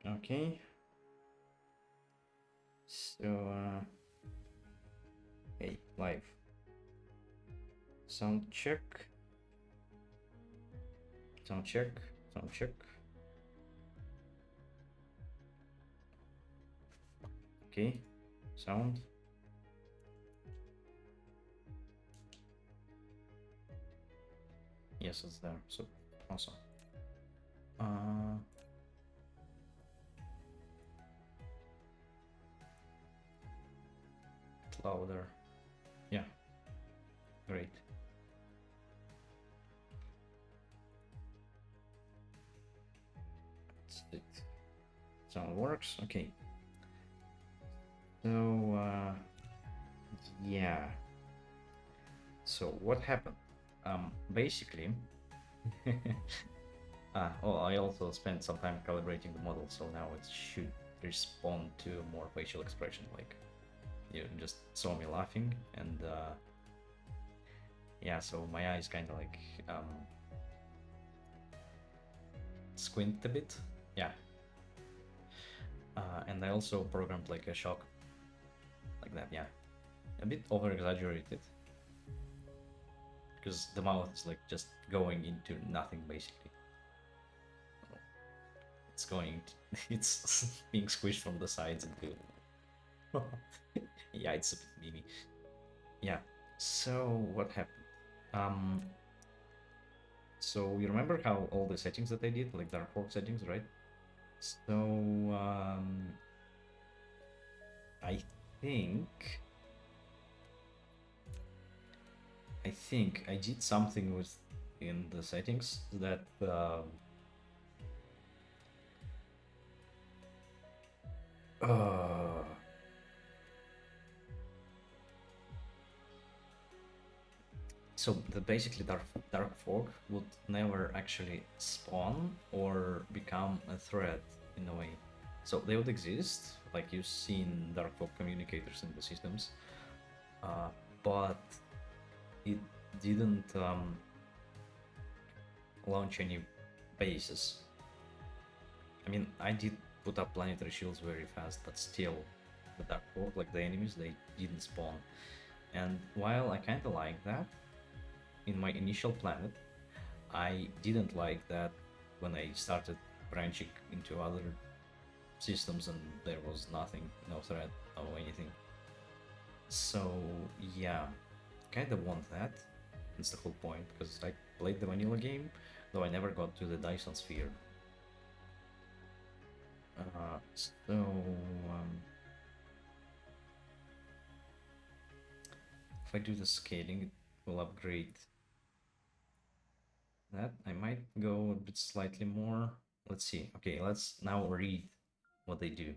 Okay. So, hey, live. Sound check. Sound check. Sound check. Okay. Sound. Yes, it's there. So awesome. Uh, louder. Yeah, great. It sound works. Okay. So yeah. So what happened? Basically, well, I also spent some time calibrating the model, so now it should respond to more facial expression. Like you just saw me laughing, and yeah, so my eyes kind of like squint a bit. Yeah, and I also programmed like a shock like that. Yeah, a bit over exaggerated because the mouth is like just going into nothing basically. It's going, it's being squished from the sides into. Yeah, it's a bit mimi. Yeah. So what happened? Um. So you remember how all the settings that I did, like dark fork settings, right? So I think I did something with in the settings that uh, so the basically dark fog would never actually spawn or become a threat in a way. So they would exist, like you've seen dark fog communicators in the systems, uh, but it didn't launch any bases. I mean, I did put up planetary shields very fast, but still, the dark fog, like the enemies, they didn't spawn. And while I kind of like that in my initial planet, I didn't like that when I started branching into other systems and there was nothing, no threat, no anything. So yeah, kind of want that. That's the whole point because I played the vanilla game, though I never got to the Dyson sphere. So if I do the scaling, it will upgrade that. I might go a bit slightly more. Let's see. Okay, let's now read what they do.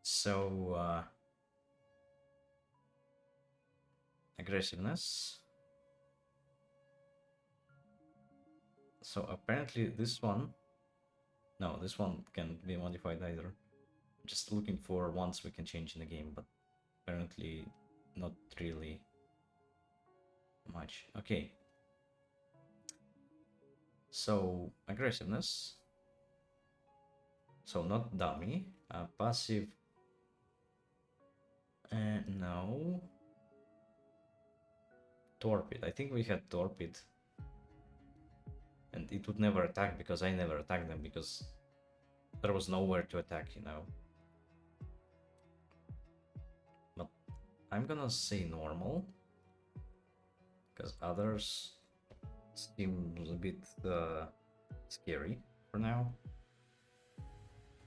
So aggressiveness. So apparently this one, no, this one can be modified either. Just looking for ones we can change in the game, but apparently not really much. Okay. So aggressiveness. So not dummy. Passive. No. Torpid. I think we had Torpid. And it would never attack because I never attacked them because there was nowhere to attack, you know. But I'm gonna say normal because others seem a bit scary for now.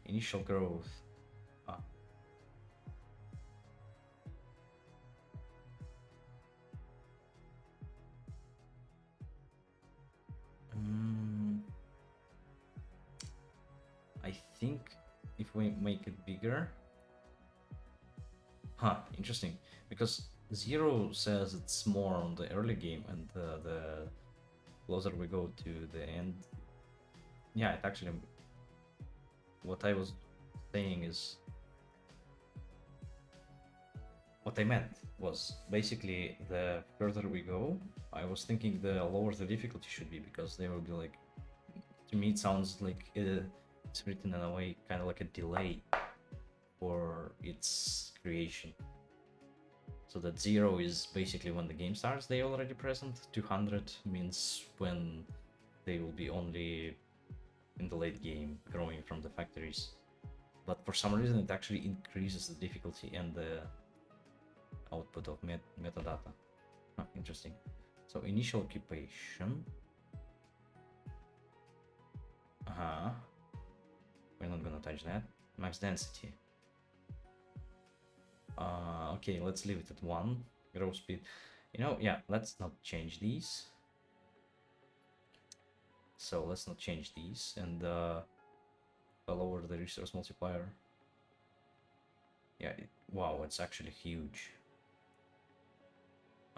Initial growth. Ah. Mm, I think if we make it bigger. Huh, interesting. Because Zero says it's more on the early game, and the closer we go to the end. Yeah, it actually. What I was saying is. What I meant was basically the further we go, I was thinking the lower the difficulty should be because they will be like. To me, it sounds like it's written in a way kind of like a delay for its creation. So that 0 is basically when the game starts, they already present. 200 means when they will be only in the late game, growing from the factories. But for some reason, it actually increases the difficulty and the output of metadata. Huh, interesting. So initial occupation. We're not gonna touch that. Max density. Okay, let's leave it at 1. Growth speed. You know, yeah, let's not change these. So let's not change these and lower the resource multiplier. Yeah, wow, it's actually huge.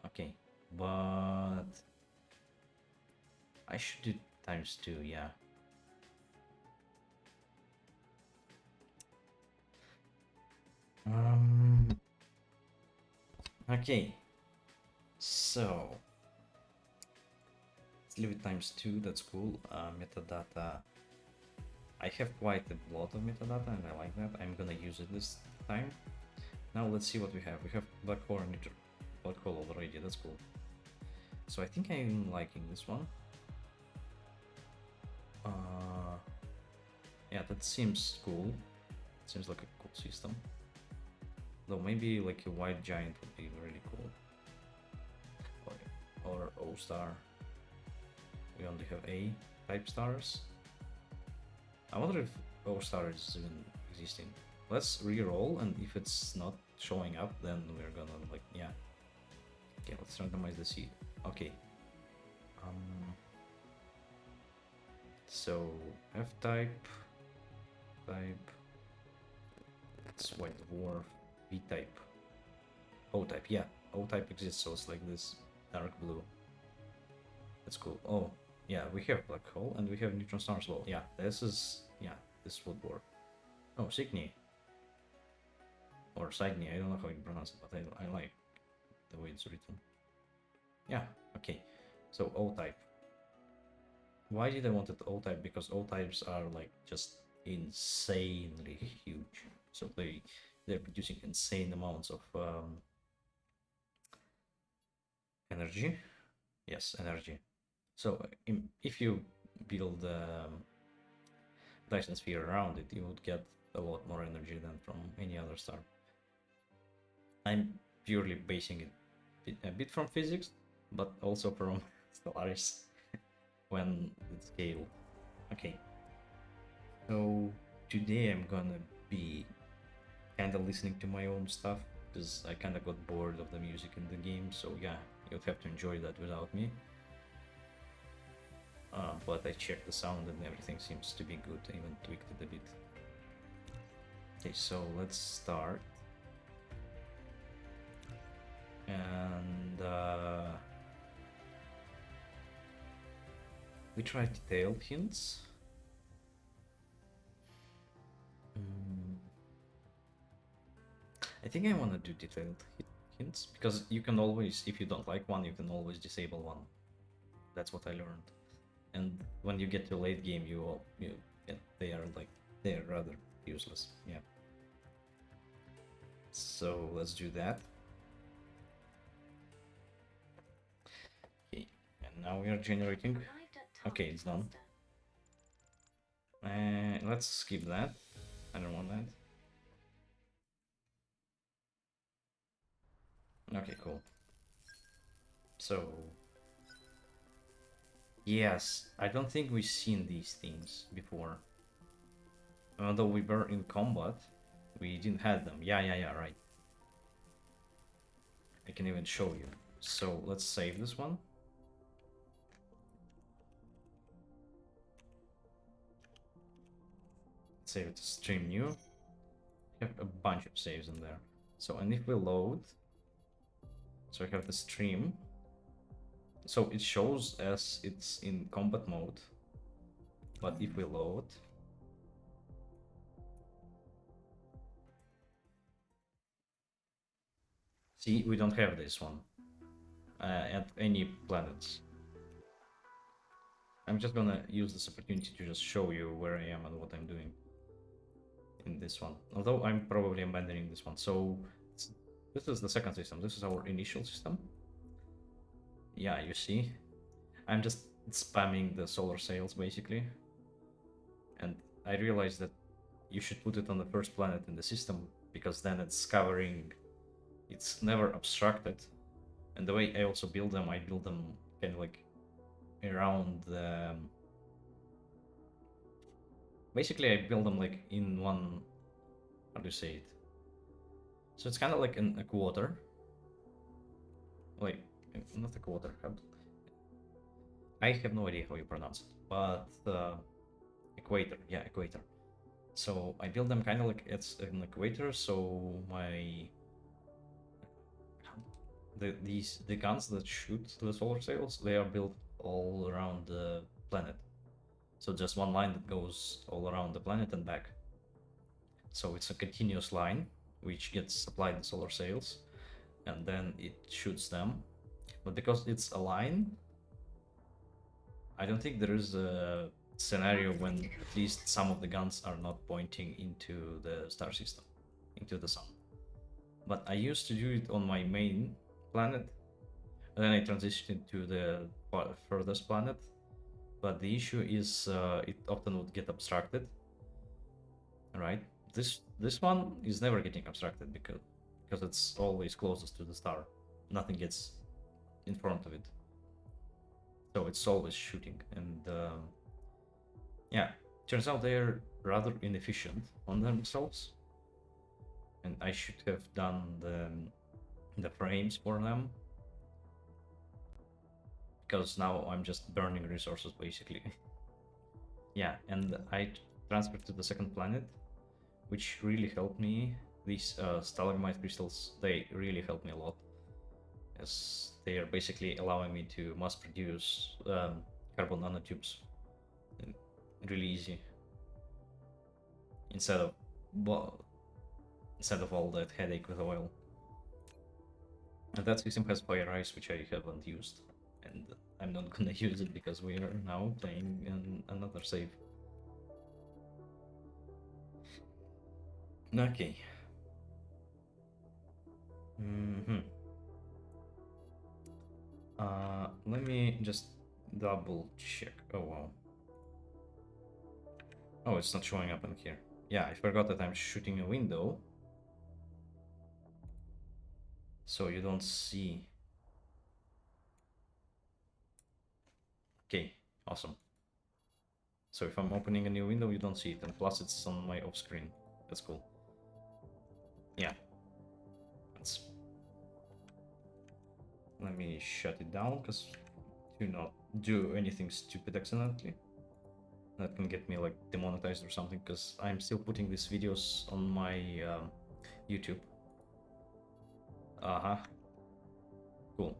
Okay, but I should do ×2, yeah. Okay, so let's leave it ×2. That's cool. Metadata. I have quite a lot of metadata and I like that. I'm gonna use it this time. Now let's see what we have. We have black hole and black hole already. That's cool. So I think I'm liking this one. Yeah, that seems cool. Seems like a cool system. Though maybe like a white giant would be really cool. Or O star. We only have A type stars. I wonder if O star is even existing. Let's re-roll, and if it's not showing up, then we're gonna like, yeah. Okay, let's randomize the seed. Okay. So F-type, it's white dwarf, B-type, O-type, yeah, O-type exists, so it's like this dark blue. That's cool. Oh, yeah, we have black hole and we have neutron star as well. Yeah, this would work. Oh, Cygni. Or Cygni, I don't know how you pronounce it, but I like the way it's written. Yeah, okay. So O-type. Why did I want it O-type? Because O-types are like just insanely huge. So they're producing insane amounts of energy. Yes, energy. So if you build Dyson sphere around it, you would get a lot more energy than from any other star. I'm purely basing it a bit from physics, but also from Stellaris when it's scale. Okay. So today I'm gonna be kind of listening to my own stuff because I kind of got bored of the music in the game. So yeah, you'll have to enjoy that without me. But I checked the sound and everything seems to be good. I even tweaked it a bit. Okay, so let's start. And we try detailed hints. I think I want to do detailed hints because you can always, if you don't like one, you can always disable one. That's what I learned. And when you get to late game, they are rather useless. Yeah. So let's do that. Okay, and now we are generating. Okay, it's done. Let's skip that. I don't want that. Okay, cool. So yes, I don't think we've seen these things before. Although we were in combat, we didn't have them. Yeah, right. I can even show you. So let's save this one. Save it to stream new. We have a bunch of saves in there. So, and if we load, so we have the stream. So it shows as it's in combat mode. But if we load, see, we don't have this one at any planets. I'm just gonna use this opportunity to just show you where I am and what I'm doing in this one. Although I'm probably abandoning this one. So this is the second system. This is our initial system. Yeah, you see, I'm just spamming the solar sails basically. And I realized that you should put it on the first planet in the system because then it's covering, it's never obstructed. And the way I also build them, I build them kind of like around the, basically I build them like in one, how do you say it? So it's kind of like a quarter, like not a quarter. I have no idea how you pronounce it, but equator, yeah, equator. So I build them kind of like it's an equator. So the guns that shoot the solar sails, they are built all around the planet. So just one line that goes all around the planet and back. So it's a continuous line which gets supplied the solar sails, and then it shoots them. But because it's a line, I don't think there is a scenario when at least some of the guns are not pointing into the star system, into the sun. But I used to do it on my main planet, and then I transitioned to the furthest planet. But the issue is it often would get obstructed, right? This one is never getting obstructed because it's always closest to the star. Nothing gets in front of it, so it's always shooting. And yeah, turns out they're rather inefficient on themselves, and I should have done the frames for them, because now I'm just burning resources basically. Yeah, and I transferred to the second planet, which really helped me. These stalagmite crystals, they really helped me a lot, as they are basically allowing me to mass produce carbon nanotubes really easy, instead of all that headache with oil. And that system has fire ice, which I haven't used, and I'm not gonna use it because we are now playing another save. Okay. Let me just double check. Oh wow. Oh, it's not showing up in here. Yeah, I forgot that I'm shooting a window, so you don't see. Okay, awesome. So if I'm opening a new window, you don't see it, and plus it's on my off screen. That's cool. Yeah. Let me shut it down, because do not do anything stupid accidentally. That can get me like demonetized or something, because I'm still putting these videos on my YouTube. Cool.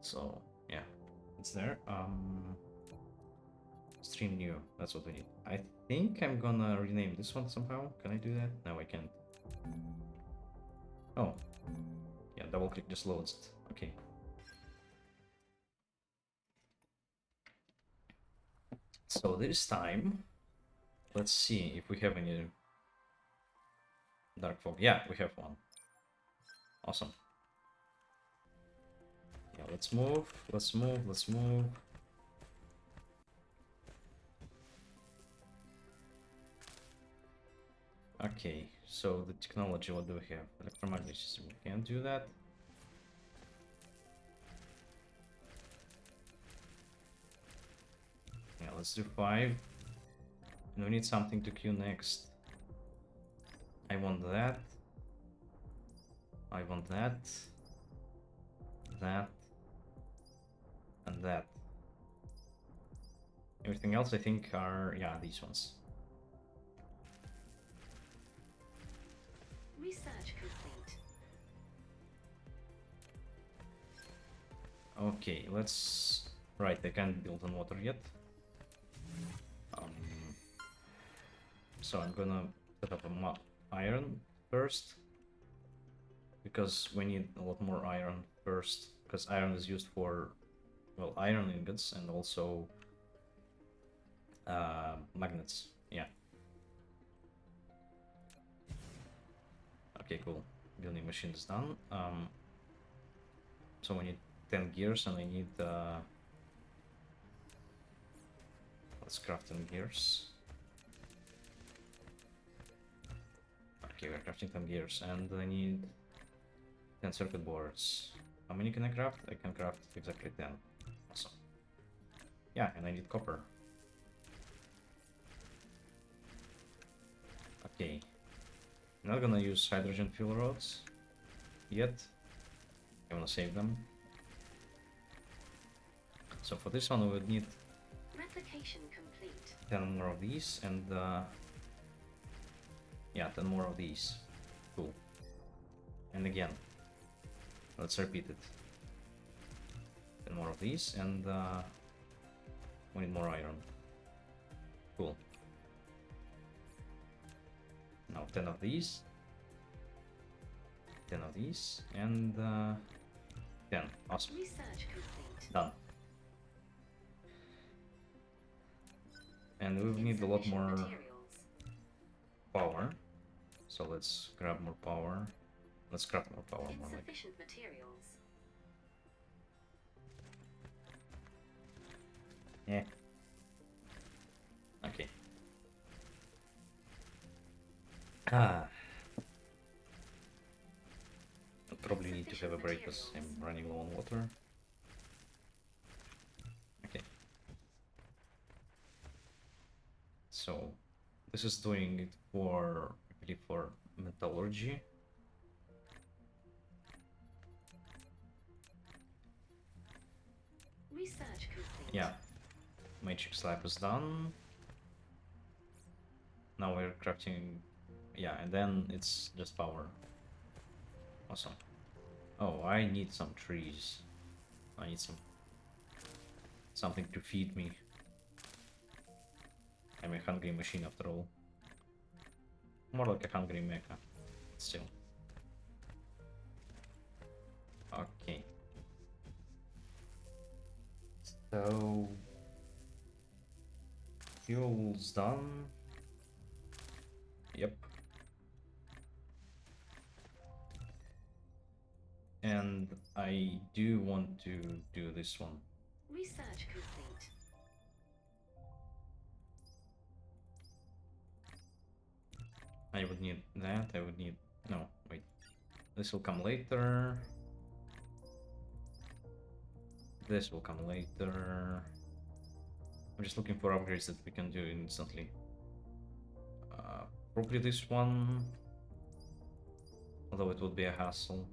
So yeah, it's there. Stream new, that's what we need. I think I'm gonna rename this one somehow. Can I do that? No, I can't. Oh, yeah, double click just loads it. Okay. So this time, let's see if we have any dark fog. Yeah, we have one. Awesome. Yeah, let's move, let's move, let's move. Okay, so the technology, what do we have? Electromagnetic system, we can't do that. Yeah, let's do 5. And we need something to queue next. I want that. I want that. That. And that. Everything else I think are, yeah, these ones. Research complete. Okay, let's... Right, I can't build on water yet. So I'm gonna set up a iron first, because we need a lot more iron first, because iron is used for, well, iron ingots and also Magnets. Yeah. Okay, cool. Building machine is done. So we need 10 gears, and I need let's craft 10 gears. Okay, we're crafting 10 gears, and I need 10 circuit boards. How many can I craft? I can craft exactly 10. Awesome. Yeah, and I need copper. Okay. I'm not gonna use hydrogen fuel rods yet. I wanna save them. So for this one we would need Replication complete. 10 more of these, and yeah, 10 more of these. Cool. And again, let's repeat it. 10 more of these, and we need more iron. Cool. Now 10 of these, 10 of these, and 10. Awesome. Research complete. Done. And we will need a lot Insufficient more materials. power. So let's grab more power. Let's craft more power, more like. Insufficient materials. Yeah. Okay. I probably need to have a break because I'm running low on water. Okay. So this is doing it for, I believe, for metallurgy. Research complete. Yeah. Matrix lab is done. Now we're crafting, yeah, and then it's just power. Awesome. Oh, I need some trees. I need something to feed me. I'm a hungry machine after all. More like a hungry mecha, still. Okay. So fuel's done. Yep. And I do want to do this one. Research complete. I would need that. I would need, no, wait. This will come later. This will come later. I'm just looking for upgrades that we can do instantly. Probably this one, although it would be a hassle.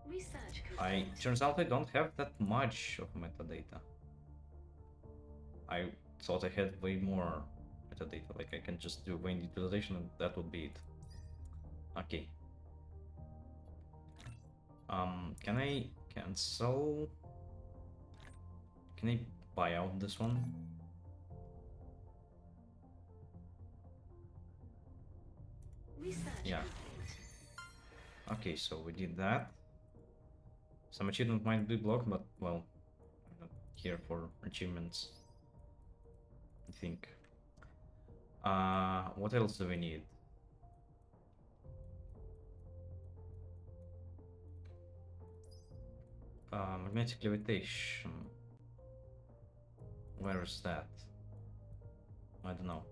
Research complete. Turns out I don't have that much of metadata. I thought I had way more metadata, like I can just do vein utilization and that would be it. Okay. Can I cancel? Can I buy out this one? Research Yeah. complete. Okay, so we did that. Some achievement might be blocked, but well, I'm not here for achievements, I think. What else do we need? Magnetic levitation. Where is that? I don't know.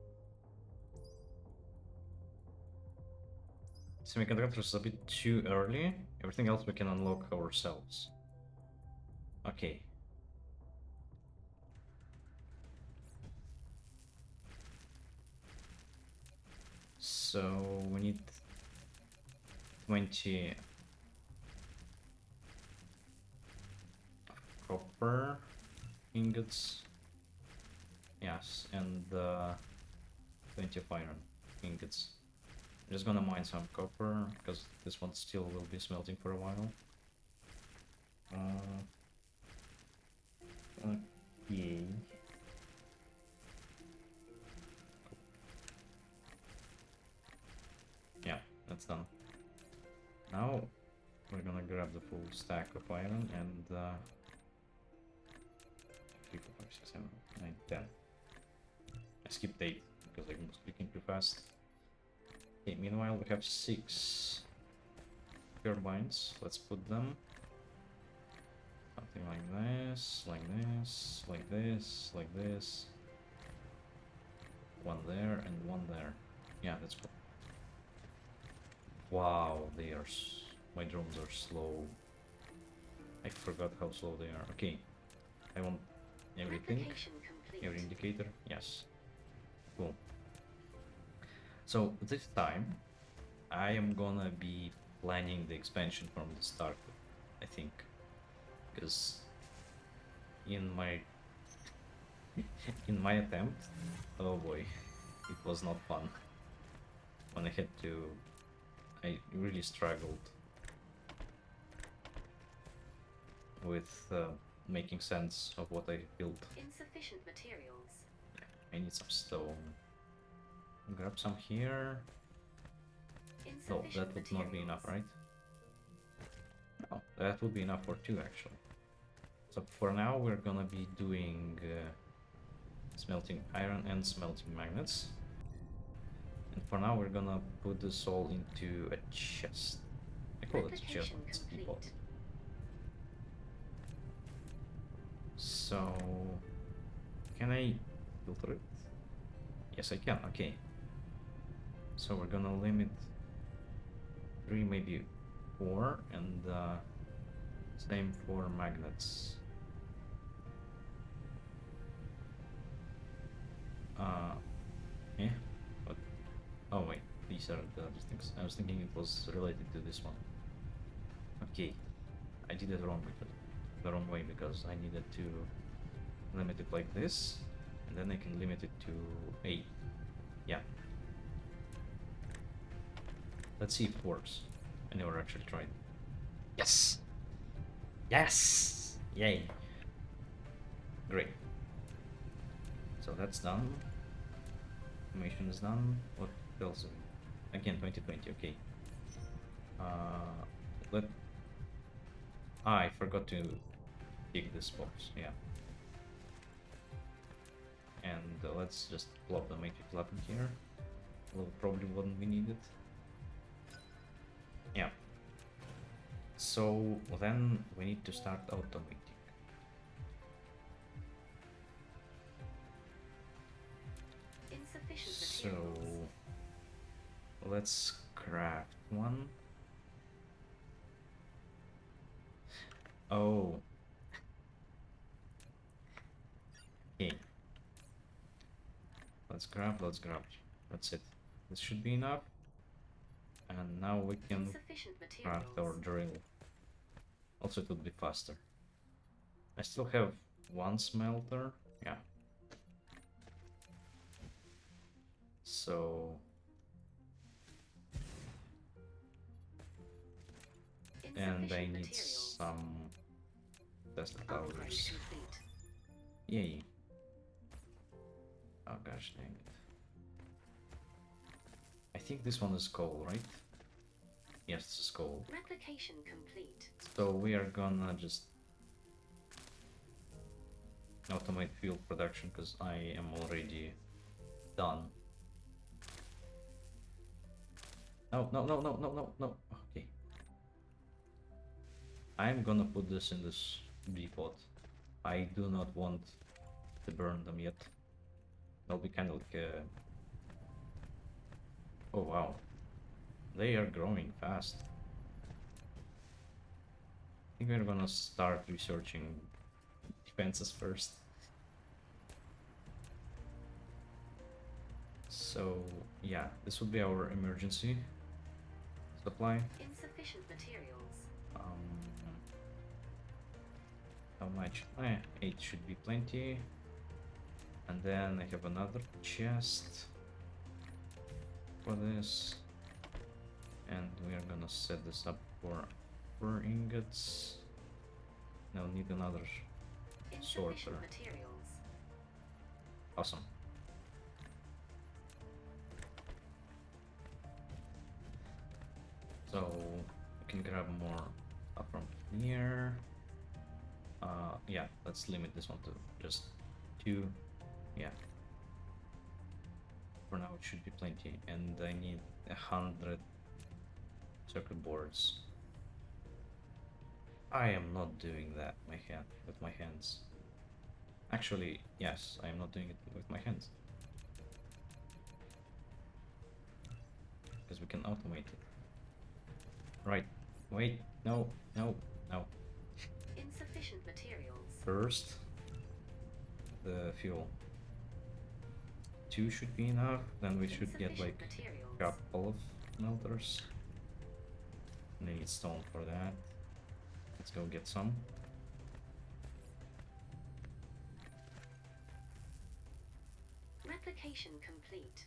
Semiconductors is a bit too early. Everything else we can unlock ourselves. Okay. So we need 20 copper ingots. Yes, and 20 of iron ingots. I'm just gonna mine some copper because this one still will be smelting for a while. Okay. that's done. Now we're gonna grab the full stack of iron and 3, 4, 5, 6, 7, 9, 10. I skipped 8 because I was clicking too fast. Okay, meanwhile we have 6 turbines. Let's put them something like this, like this, like this, like this. One there and one there. Yeah, that's cool. Wow, they are. My drones are slow. I forgot how slow they are. Okay, I want everything. Replication complete. Every indicator. Yes. Cool. So this time, I am gonna be planning the expansion from the start. I think, because in my attempt, oh boy, it was not fun. When I had to, I really struggled with making sense of what I built. Insufficient materials. I need some stone. Grab some here. No, that would not be enough, right? No, that would be enough for 2 actually. So for now we're gonna be doing smelting iron and smelting magnets. And for now we're gonna put this all into a chest. I call it a chest, but it's a teapot. So can I filter it? Yes, I can. Okay. So we're gonna limit 3, maybe 4, and same for magnets. Yeah. What? Oh wait, these are the other things. I was thinking it was related to this one. Okay, I did it wrong the wrong way because I needed to limit it like this, and then I can limit it to 8. Yeah. Let's see if it works. I never actually tried. Yes! Yes! Yay! Great. So that's done. Animation is done. What else? Again, 2020, okay. I forgot to tick this box, yeah. And let's just plop the matrix lab in here. Well, probably wouldn't be needed. Yeah. So then we need to start automating. Insufficient So materials. let's craft one. Oh. Okay. Let's grab. That's it. This should be enough. And now we can Insufficient craft materials. our drill. Also, it would be faster. I still have 1 smelter. Yeah. So and I Insufficient need materials. some Tesla Upgrade towers. complete. Yay. Oh gosh dang it. I think this one is coal, right? Yes, it's coal. Replication complete. So we are gonna just automate fuel production because I am already done. No, no, no, no, no, no, no. Okay. I'm gonna put this in this depot. I do not want to burn them yet. That'll be kind of like a... Oh wow. They are growing fast. I think we're gonna start researching defenses first. So yeah, this would be our emergency supply. Insufficient materials. How much? 8 should be plenty. And then I have another chest for this. And we are gonna set this up for ingots. Now need another sorter. Insufficient materials. Awesome. So we can grab more up from here. Yeah, let's limit this one to just 2. Yeah. For now it should be plenty, and I need 100 circuit boards. I am not doing that with my hands. Actually, yes, I am not doing it with my hands. Because we can automate it. Right. Wait. No. No. No. Insufficient materials. First, the fuel. 2 should be enough. Then we should get like materials. a couple of melters. And I need stone for that. Let's go get some. Replication complete.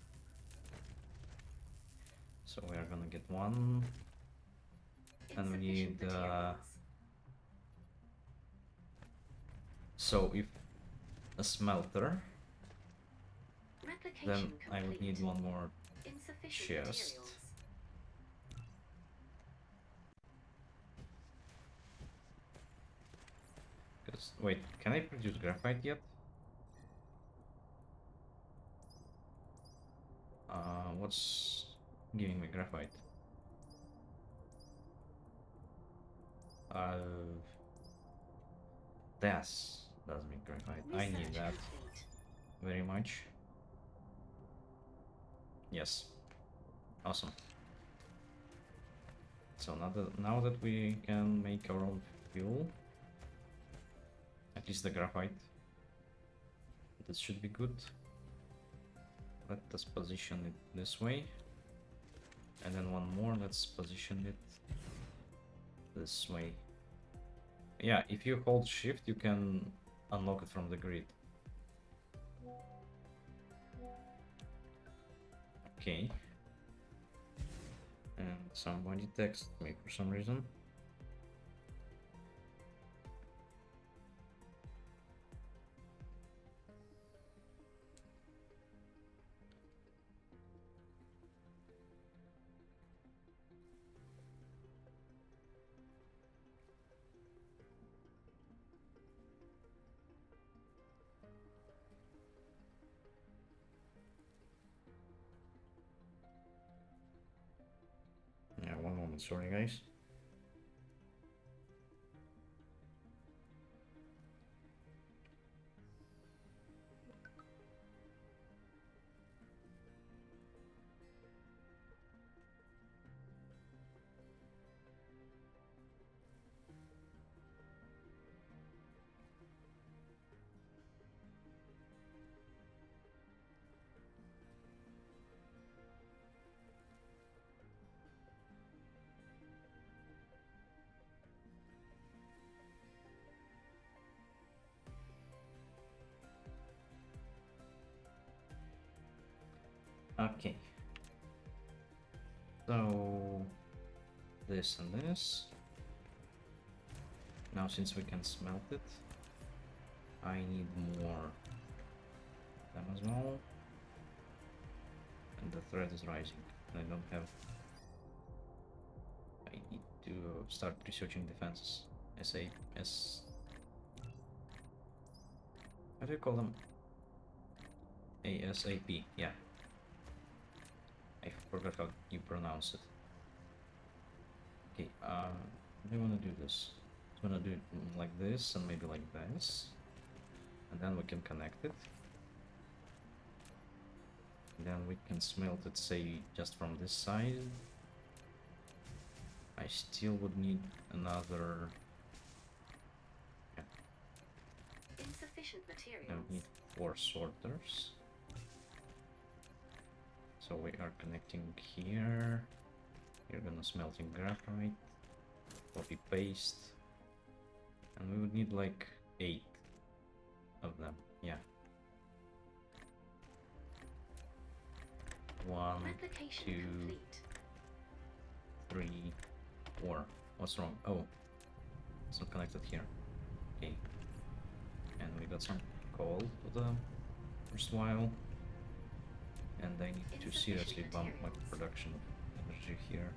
So we are gonna get 1. And we need so if a smelter, then I would need 1 more chest. Because wait, can I produce graphite yet? What's giving me graphite? Das does me graphite. I need that very much. Yes. Awesome. So now that we can make our own fuel, at least the graphite, this should be good. Let us position it this way, and then 1 more. Let's position it this way. Yeah, if you hold shift, you can unlock it from the grid. Okay. And somebody texted me for some reason. Yeah, 1 moment, sorry guys. Okay. So this and this. Now since we can smelt it, I need more them as well. And the threat is rising. I don't have... I need to start researching defenses. How do you call them? ASAP, yeah. I forgot how you pronounce it. Okay, I want to do this. I want to do it like this and maybe like this. And then we can connect it. And then we can smelt it, say, just from this side. I still would need another... Yeah. Insufficient materials. I would need 4 sorters. So we are connecting here. You're gonna smelting graphite, copy paste, and we would need like 8 of them. Yeah. 1, 2, 3, 4. What's wrong? Oh, it's not connected here. Okay. And we got some coal for the first while. And I need to seriously bump my production of energy here.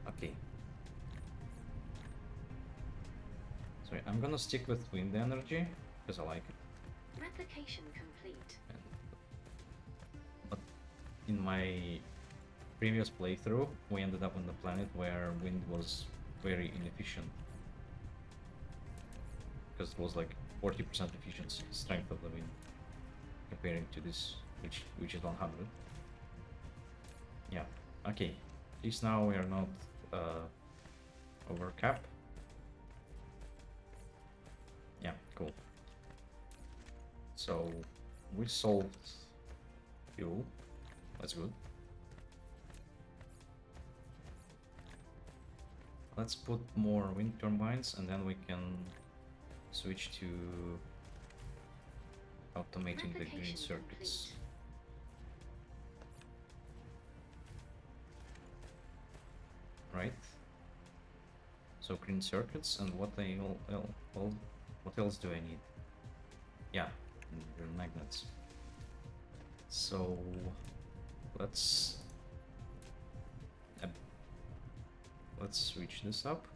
Okay. Sorry, I'm gonna stick with wind energy because I like it. Replication complete. But in my previous playthrough, we ended up on the planet where wind was very inefficient. Because it was like 40% efficiency, strength of the wind, comparing to this, which is 100. Yeah, okay. At least now we are not over cap. Yeah, cool. So we solved fuel. That's good. Let's put more wind turbines and then we can switch to automating the green circuits. Right? So green circuits, and what else do I need? Yeah, the magnets. So let's switch this up,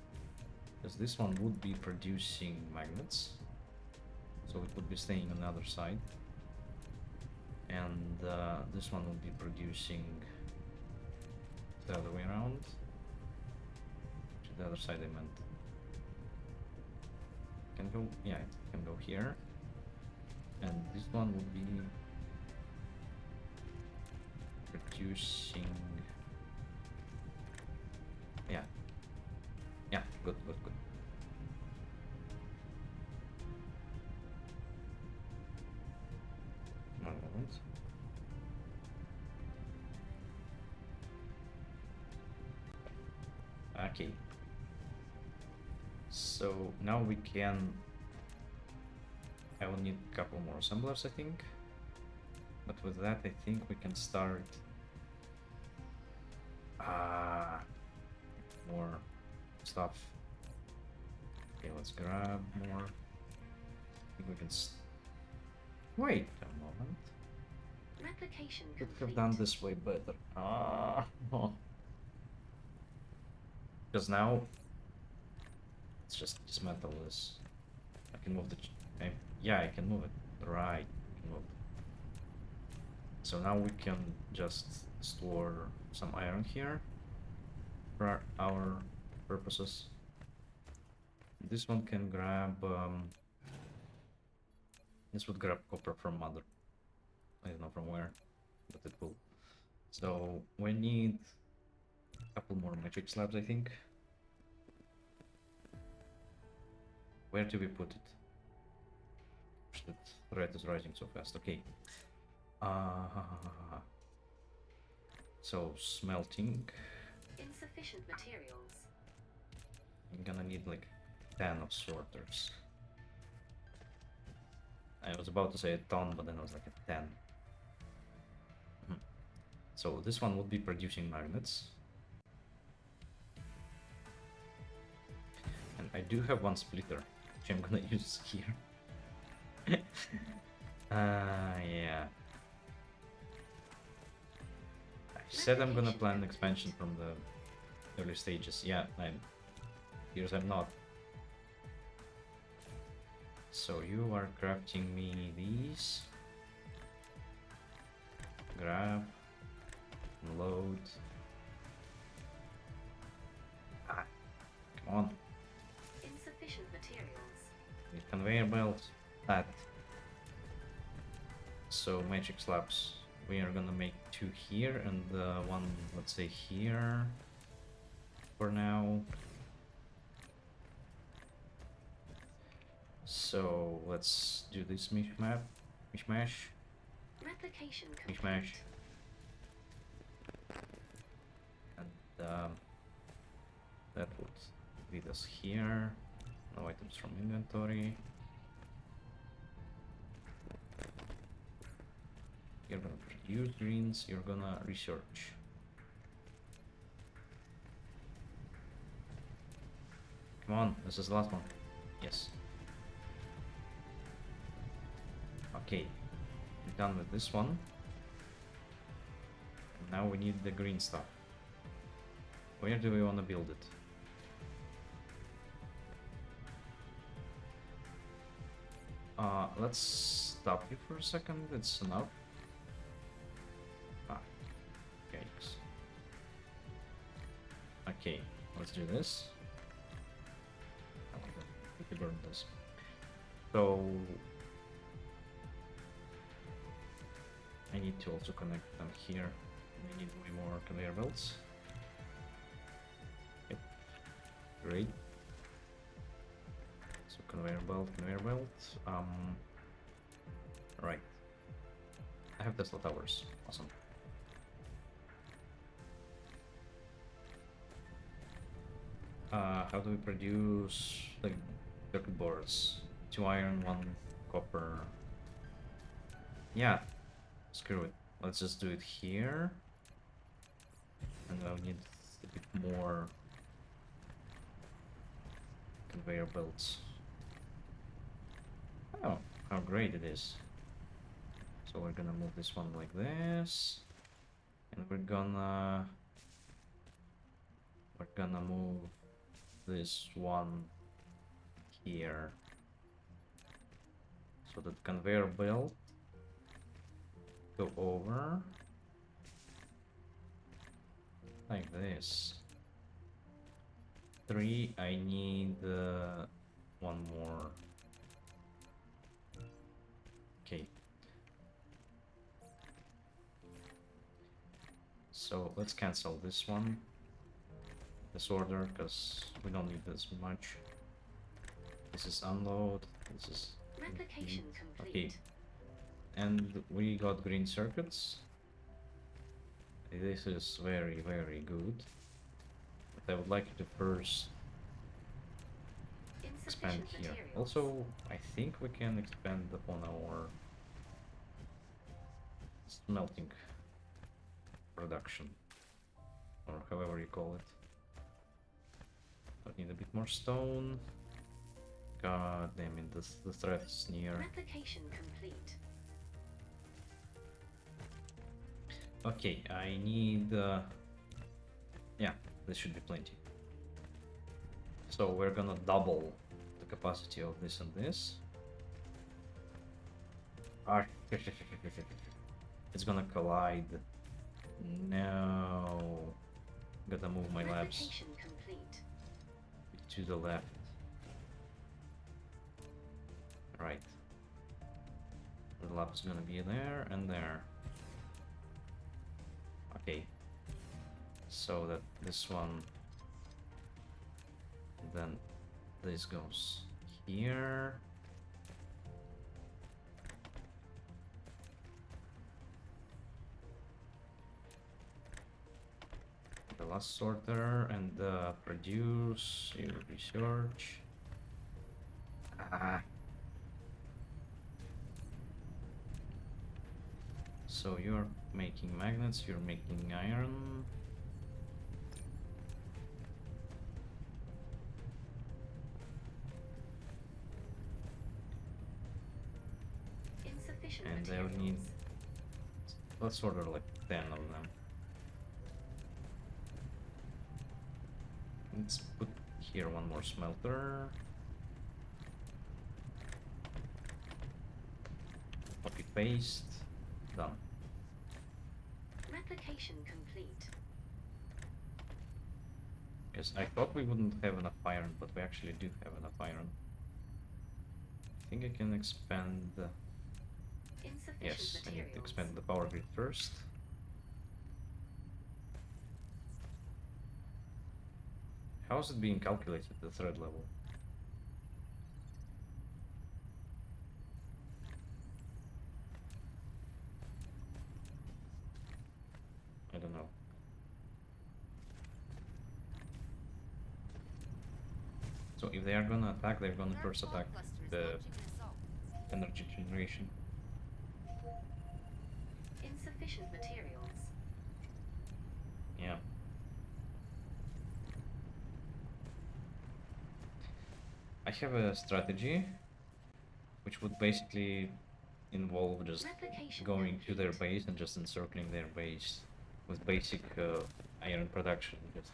because this one would be producing magnets, so it would be staying on the other side, and this one would be producing the other way around. To the other side, I meant. Can go, yeah, it can go here, and this one would be producing. Yeah, good. One moment. Okay. So now we can. I will need a couple more assemblers, I think. But with that, I think we can start. More stuff. Okay, let's grab more. I think we can. Wait a moment. Replication Could complete. have done this way better. Because now let's just dismantle this. I can move the. Yeah, I can move it. Right, I can move it. So now we can just store some iron here for our purposes. This one can grab. This would grab copper from mother. I don't know from where, but it will. So we need a couple more magic slabs, I think. Where do we put it? The threat is rising so fast. Okay. So smelting. Insufficient materials. I'm gonna need like 10 of sorters. I was about to say a ton, but then I was like a 10. So this one would be producing magnets. And I do have one splitter, which I'm gonna use here. Yeah. I said I'm gonna plan expansion from the early stages. Yeah, here's I'm not. So you are crafting me these. Grab. Load. Come on. Insufficient materials. The conveyor belt. That. So magic slabs. We are gonna make 2 here and one, let's say, here. For now. So let's do this mishmash. Replication complete. Mishmash. And that would lead us here. No items from inventory. You're gonna produce greens, you're gonna research. Come on, this is the last one. Yes. Okay, we're done with this one. And now we need the green stuff. Where do we want to build it? Let's stop you for a second. It's enough. Ah, okay. Okay, let's do this. I want to burn this. So I need to also connect them here. We need way more conveyor belts. Yep. Great. So conveyor belt. Right. I have Tesla towers. Awesome. How do we produce the circuit boards? 2 iron, 1 copper. Yeah, screw it. Let's just do it here. And I'll need a bit more conveyor belts. Oh, how great it is. So we're gonna move this one like this. And we're gonna move this one here. So that conveyor belt go over like this. 3, I need 1 more. Okay. So let's cancel this one, this order, because we don't need this much. This is unload, this is Replication complete. okay. And we got green circuits. This is very, very good. But I would like you to first expand Insufficient here. materials. Also, I think we can expand upon our smelting production, or however you call it. I need a bit more stone. God damn it, the threat is near. Replication complete. Okay, I need yeah, this should be plenty. So we're gonna double the capacity of this and this. Ah, it's gonna collide. No, gotta move my labs Replication complete. to the left. Right. The lab is gonna be there and there. Okay. So that this one, then this goes here. The last sorter and produce your research. Ah. So you're making magnets, you're making iron. Insufficient And materials. they'll need, let's order like 10 of them. Let's put here 1 more smelter. Copy paste. Done. Replication complete. Because I thought we wouldn't have enough iron, but we actually do have enough iron. I think I can expand the... Insufficient Yes, I need materials. to expand the power grid first. How is it being calculated, the thread level? I don't know. So if they are gonna attack, they're gonna first attack the energy generation. Insufficient materials. Yeah. I have a strategy which would basically involve just Replication going to their complete. base and just encircling their base with basic iron production, just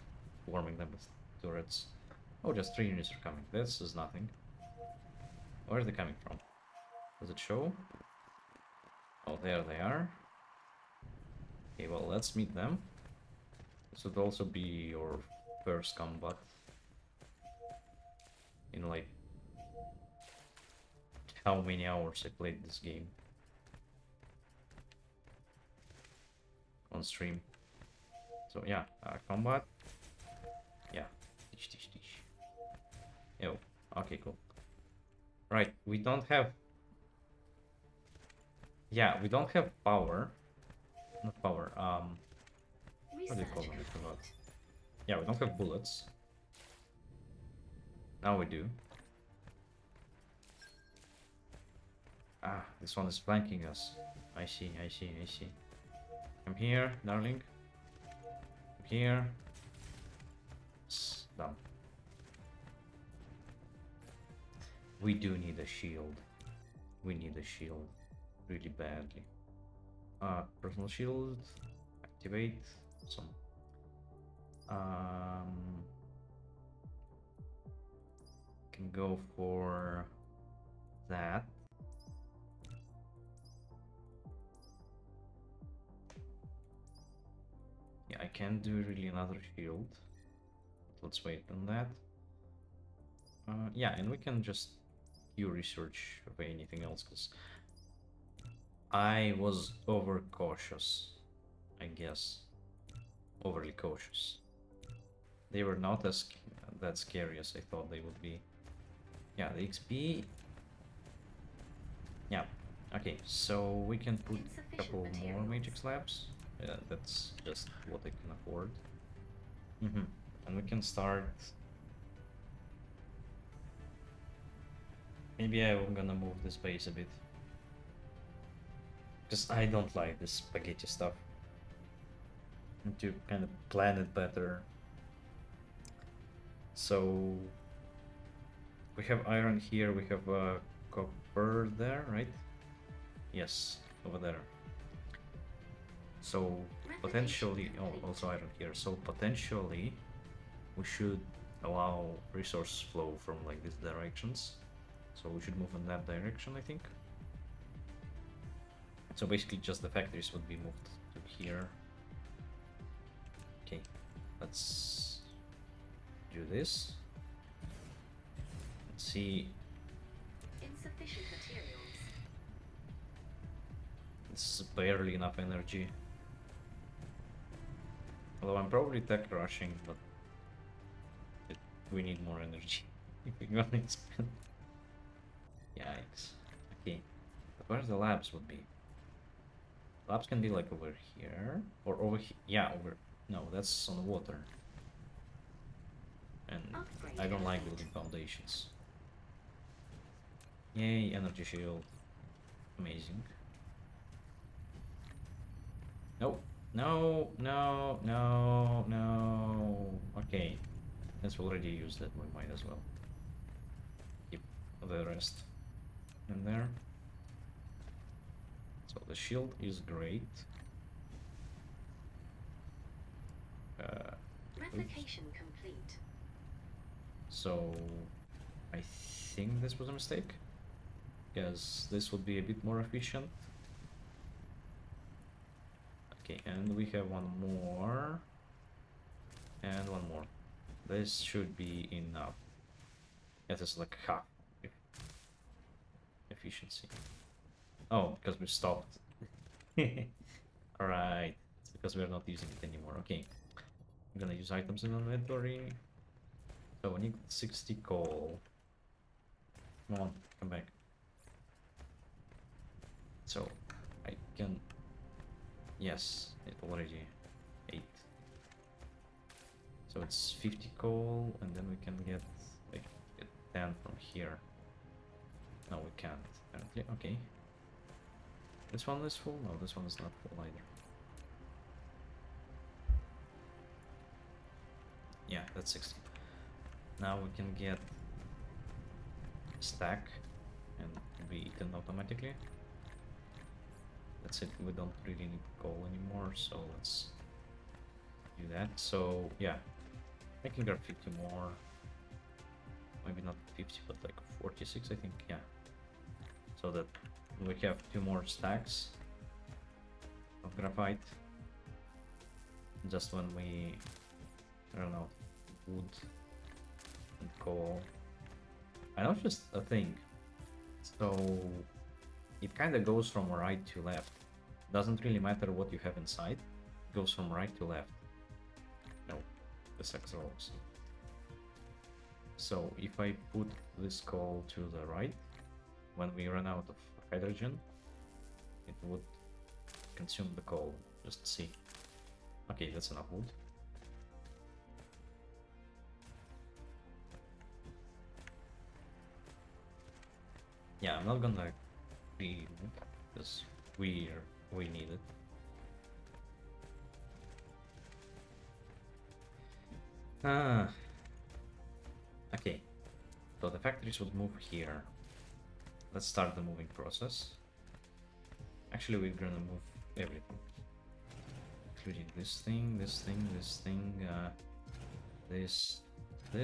swarming them with turrets. Oh, just 3 units are coming. This is nothing. Where are they coming from? Does it show? Oh, there they are. Okay, well, let's meet them. This would also be your first combat in like how many hours I played this game on stream. So yeah, combat. Yeah, teach. Oh, okay, cool. Right, we don't have. Yeah, we don't have power. Not power. What do you call them? I forgot. Yeah, we don't have bullets. Now we do. Ah, this one is flanking us. I see. Come here, darling. Come here. Done. We do need a shield. We need a shield really badly. Personal shield. Activate. Some. Can go for that. Yeah, I can't do really another shield. Let's wait on that. Yeah, and we can just do research of anything else, because I was overcautious, I guess. Overly cautious. They were not as that scary as I thought they would be. Yeah, the XP. Yeah. Okay, so we can put a couple more magic slabs. Yeah, that's just what I can afford. And we can start. Maybe I'm gonna move this base a bit, because I don't like this spaghetti stuff. And to kind of plan it better. So we have iron here, we have copper there, right? Yes, over there. So potentially, oh, also iron here. So potentially we should allow resource flow from like these directions. So we should move in that direction, I think. So basically just the factories would be moved to here. Okay, let's do this. Let's see. Insufficient materials. It's barely enough energy. Although I'm probably tech rushing, but we need more energy if we're gonna expand. Yikes. Okay, but where the labs would be? Labs can be like over here or over here. Yeah, over. No, that's on the water. And I don't like building foundations. Yay, energy shield. Amazing. Nope. No. Okay. Since we already used it, we might as well keep the rest in there. So the shield is great. Replication complete. So I think this was a mistake, because this would be a bit more efficient. Okay, and we have one more and one more. This should be enough. It is like half efficiency. Oh, because we stopped. Alright, it's because we're not using it anymore. Okay, I'm gonna use items in inventory. So we need 60 coal. Come on, come back. So I can. Yes, it already 8. So it's 50 coal, and then we can get like 10 from here. No, we can't apparently. Okay. This one is full? No, this one is not full either. Yeah, that's 60. Now we can get a stack and be eaten automatically. That's it, we don't really need coal anymore, so let's do that. So yeah, I can grab 50 more. Maybe not 50, but like 46, I think. Yeah. So that we have 2 more stacks of graphite. Just when we, I don't know, wood and coal. I noticed a thing. So it kind of goes from right to left. Doesn't really matter what you have inside. It goes from right to left. No, the sex rolls. So if I put this coal to the right, when we run out of hydrogen, it would consume the coal. Just see. Okay, that's enough wood. Yeah, I'm not gonna be because we need it. Okay. So the factories would move here. Let's start the moving process. Actually, we're gonna move everything, including this thing, this thing, this thing, this, and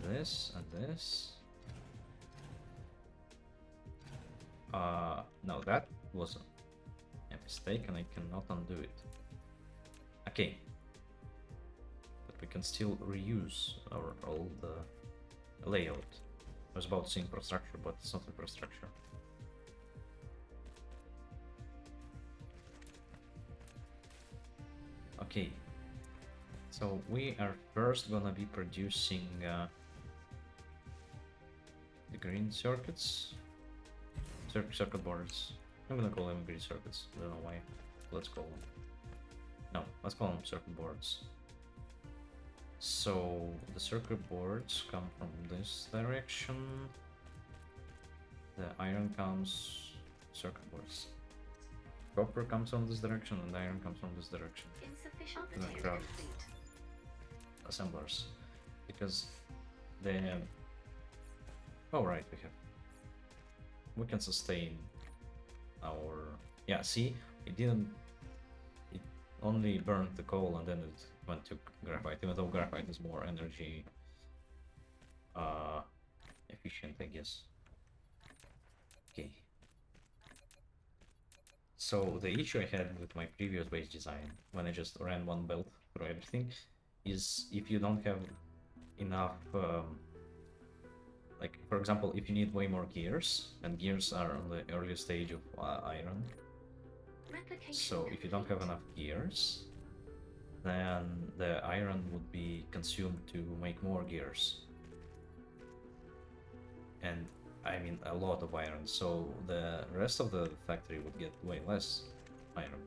this, and this. No, that was a mistake, and I cannot undo it. Okay, but we can still reuse our old layout. I was about to say infrastructure, but it's not infrastructure. Okay, so we are first gonna be producing the green circuits, circuit boards. I'm gonna call them green circuits. I don't know why. Let's call them. No, let's call them circuit boards. So the circuit boards come from this direction. The iron comes circuit boards. Copper comes from this direction, and iron comes from this direction. Insufficient And then material grab complete. assemblers, because they have. Oh right, we can sustain our. Yeah, see, it didn't. It only burned the coal and then it went to graphite, even though graphite is more energy efficient, I guess. Okay. So the issue I had with my previous base design, when I just ran one belt through everything, is if you don't have enough, like for example, if you need way more gears, and gears are on the early stage of iron, Replication so if you don't have enough gears, then the iron would be consumed to make more gears. And I mean a lot of iron, so the rest of the factory would get way less iron.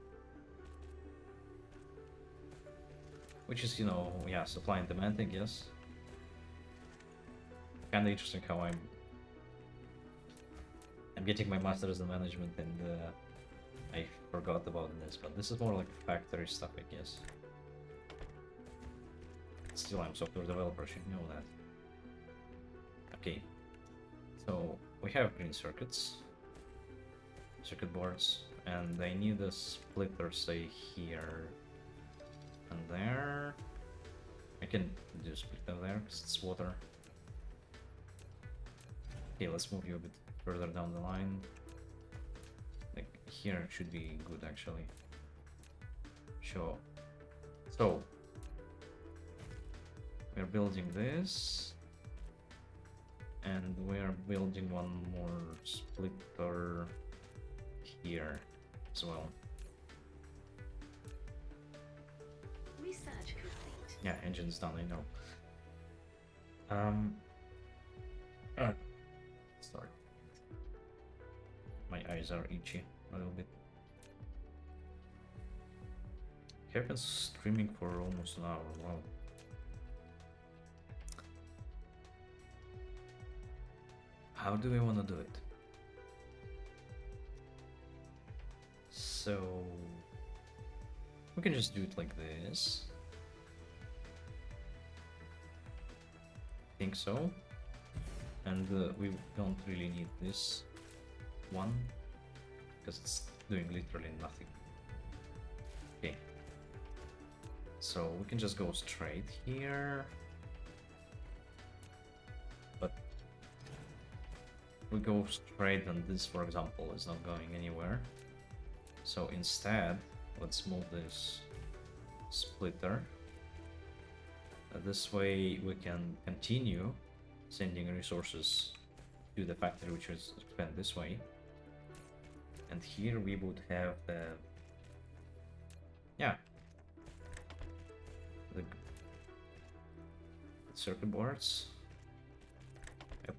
Which is, you know, yeah, supply and demand, I guess. Kinda interesting how I'm getting my master's in management and I forgot about this, but this is more like factory stuff, I guess. Still, I'm software developer, should know that. Okay, so we have green circuit boards, and they need a splitter, say here and there. I can do splitter there because it's water. Okay, let's move you a bit further down the line. Like here should be good actually. Sure. So we're building this, and we're building one more splitter here as well. Research complete. Yeah, engine's done, I know. Sorry. My eyes are itchy a little bit. I've been streaming for almost an hour, wow. How do we want to do it? So we can just do it like this. Think so. And we don't really need this one because it's doing literally nothing. Okay. So we can just go straight here. But we go straight and this, for example, is not going anywhere. So instead, let's move this splitter. This way we can continue sending resources to the factory, which is expand this way. And here we would have the, yeah, the circuit boards. Yep.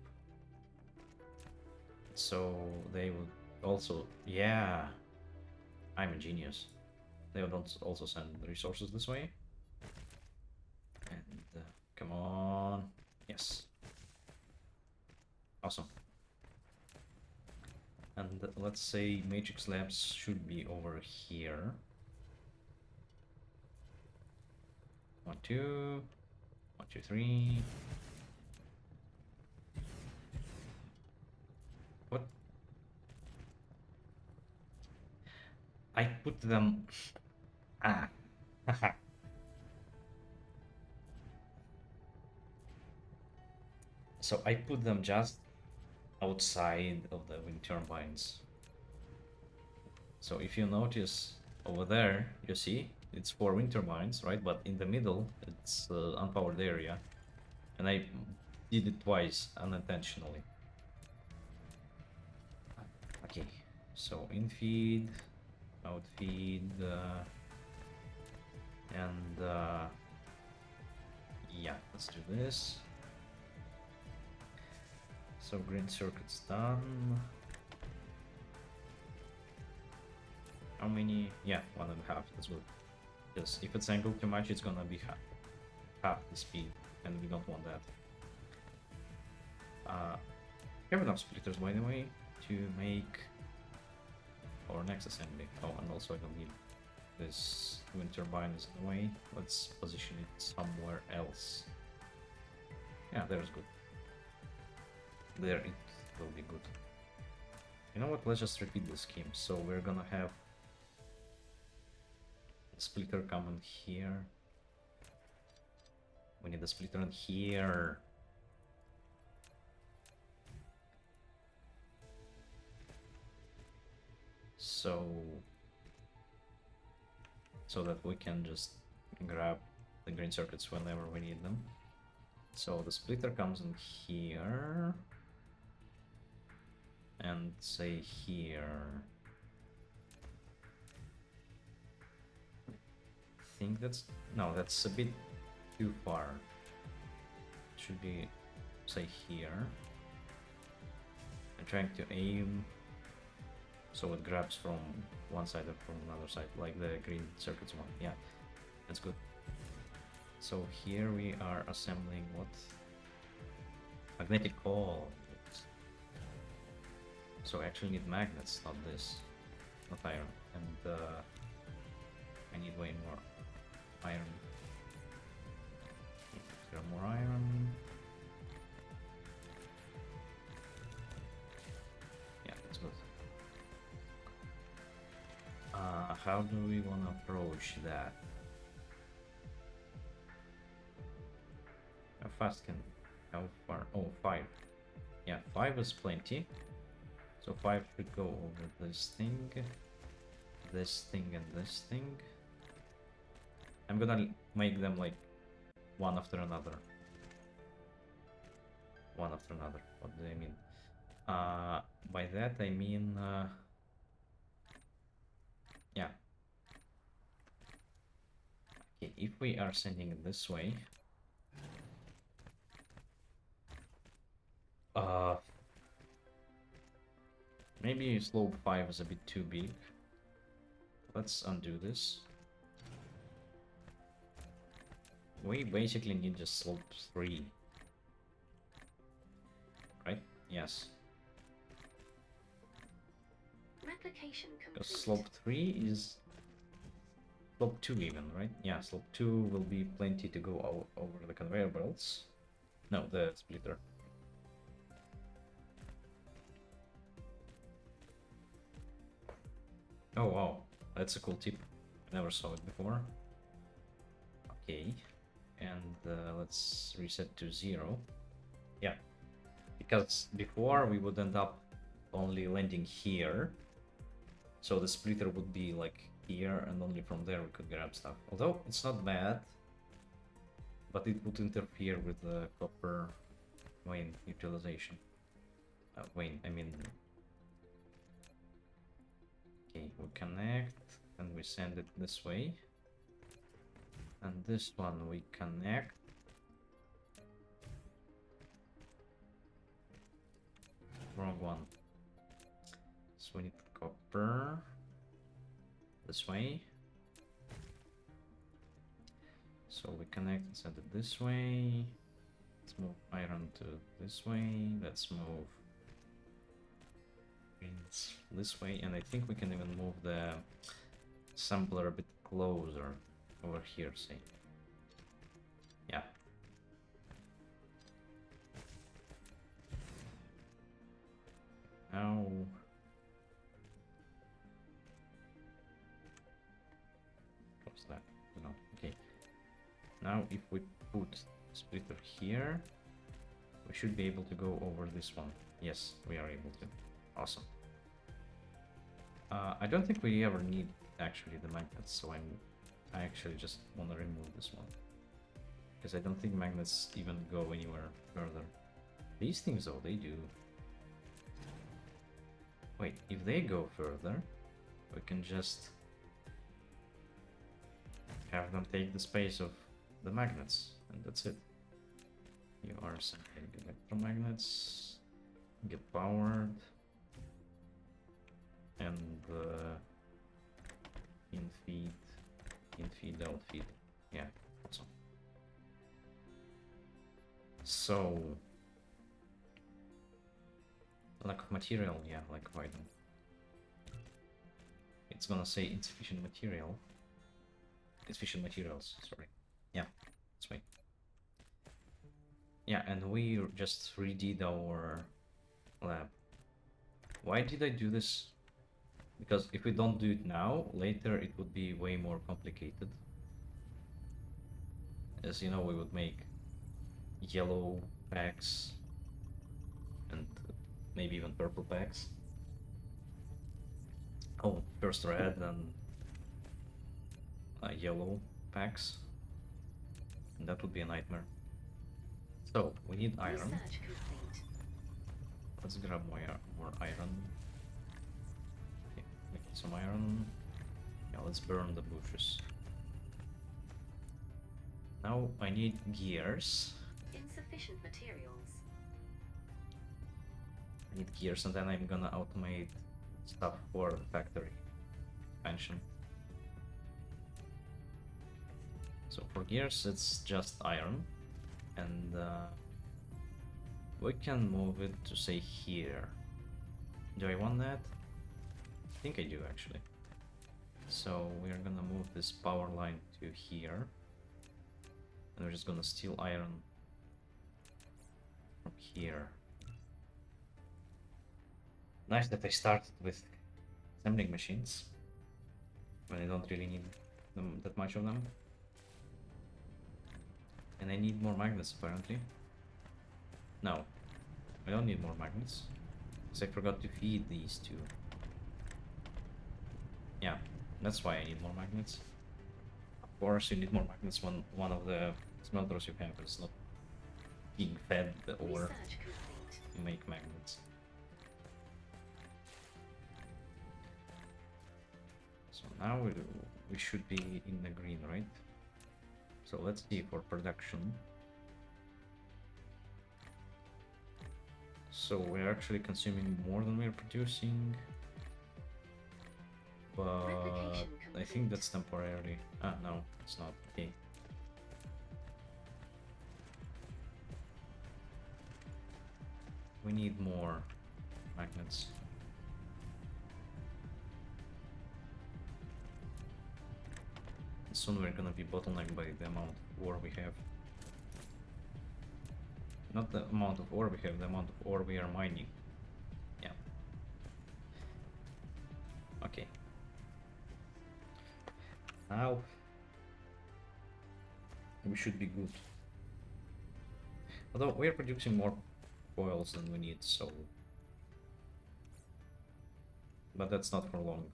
So they would also, yeah, I'm a genius. They would also send resources this way. And come on, yes, awesome. And let's say matrix labs should be over here. 1, 2, 1, 2, 3. What? I put them. Ah. So I put them just outside of the wind turbines. So if you notice over there, you see it's 4 wind turbines, right? But in the middle, it's unpowered area, and I did it twice unintentionally. Okay, so in feed, out feed, and yeah, let's do this. So green circuit's done. How many? Yeah, 1.5. That's good. Because if it's angled too much, it's gonna be half the speed, and we don't want that. We have enough splitters, by the way, to make our next assembly. Oh, and also I don't need this wind turbine is in the way. Let's position it somewhere else. Yeah, there's good. There it will be good. You know what? Let's just repeat the scheme. So we're gonna have a splitter coming here. We need a splitter in here. So that we can just grab the green circuits whenever we need them. So the splitter comes in here and say here. I think that's, no, that's a bit too far. It should be, say, here. I'm trying to aim so it grabs from one side or from another side, like the green circuits one. Yeah, that's good. So here we are assembling what? Magnetic coil. So I actually need magnets, not this, not iron. And I need way more iron. Is there more iron? Yeah, that's good. How do we want to approach that? How fast can, how far? Oh, 5. Yeah, 5 is plenty. So 5 should go over this thing, and this thing. I'm gonna make them like one after another. One after another. What do I mean? By that I mean, yeah. Okay, if we are sending it this way, maybe slope 5 is a bit too big. Let's undo this. We basically need just slope 3. Right? Yes. Replication Because complete. slope 3 is slope 2 even, right? Yeah, slope 2 will be plenty to go over the conveyor belts. No, the splitter. Oh wow, that's a cool tip. I never saw it before. Okay, and let's reset to 0. Yeah, because before we would end up only landing here, so the splitter would be like here, and only from there we could grab stuff. Although it's not bad, but it would interfere with the copper vein utilization. Vein, I mean. Okay, we connect and we send it this way. And this one we connect. Wrong one. So we need copper this way. So we connect and send it this way. Let's move iron to this way. Let's move greens this way. And I think we can even move the sampler a bit closer over here, say. Yeah. Now what's that? No, okay. Now if we put splitter here, we should be able to go over this one. Yes, we are able to. Awesome. I don't think we ever need actually the magnets, so I actually just want to remove this one. Because I don't think magnets even go anywhere further. These things though, they do. Wait, if they go further, we can just have them take the space of the magnets, and that's it. You are sending electromagnets, get powered, and in feed, out feed. Yeah, awesome. So, lack of material, yeah, like why then? It's gonna say insufficient material. Insufficient materials, sorry. Yeah, that's right. Yeah, and we just redid our lab. Why did I do this? Because if we don't do it now, later it would be way more complicated. As you know, we would make yellow packs and maybe even purple packs. Oh, first red and yellow packs. And that would be a nightmare. So, we need iron. Research complete. Let's grab more iron. Okay, make some iron. Yeah, let's burn the bushes. Now I need gears. Insufficient materials. I need gears, and then I'm gonna automate stuff for the factory expansion. So for gears, it's just iron, and we can move it to say here. Do I want that? I think I do actually. So we're gonna move this power line to here, and we're just gonna steal iron from here. Nice that I started with assembling machines when I don't really need them, that much of them. And I need more magnets apparently. No, I don't need more magnets, because I forgot to feed these two. Yeah, that's why I need more magnets. Of course you need more magnets when one of the smelters you have is not being fed or Research complete. you make magnets. So now we should be in the green, right? So let's see for production. So we're actually consuming more than we're producing, but I think that's temporary. Ah, no, it's not. Okay. We need more magnets. Soon we're gonna be bottlenecked by the amount of ore we have. Not the amount of ore we have, the amount of ore we are mining. Yeah. Okay. Now we should be good. Although we are producing more coils than we need, so... But that's not for long.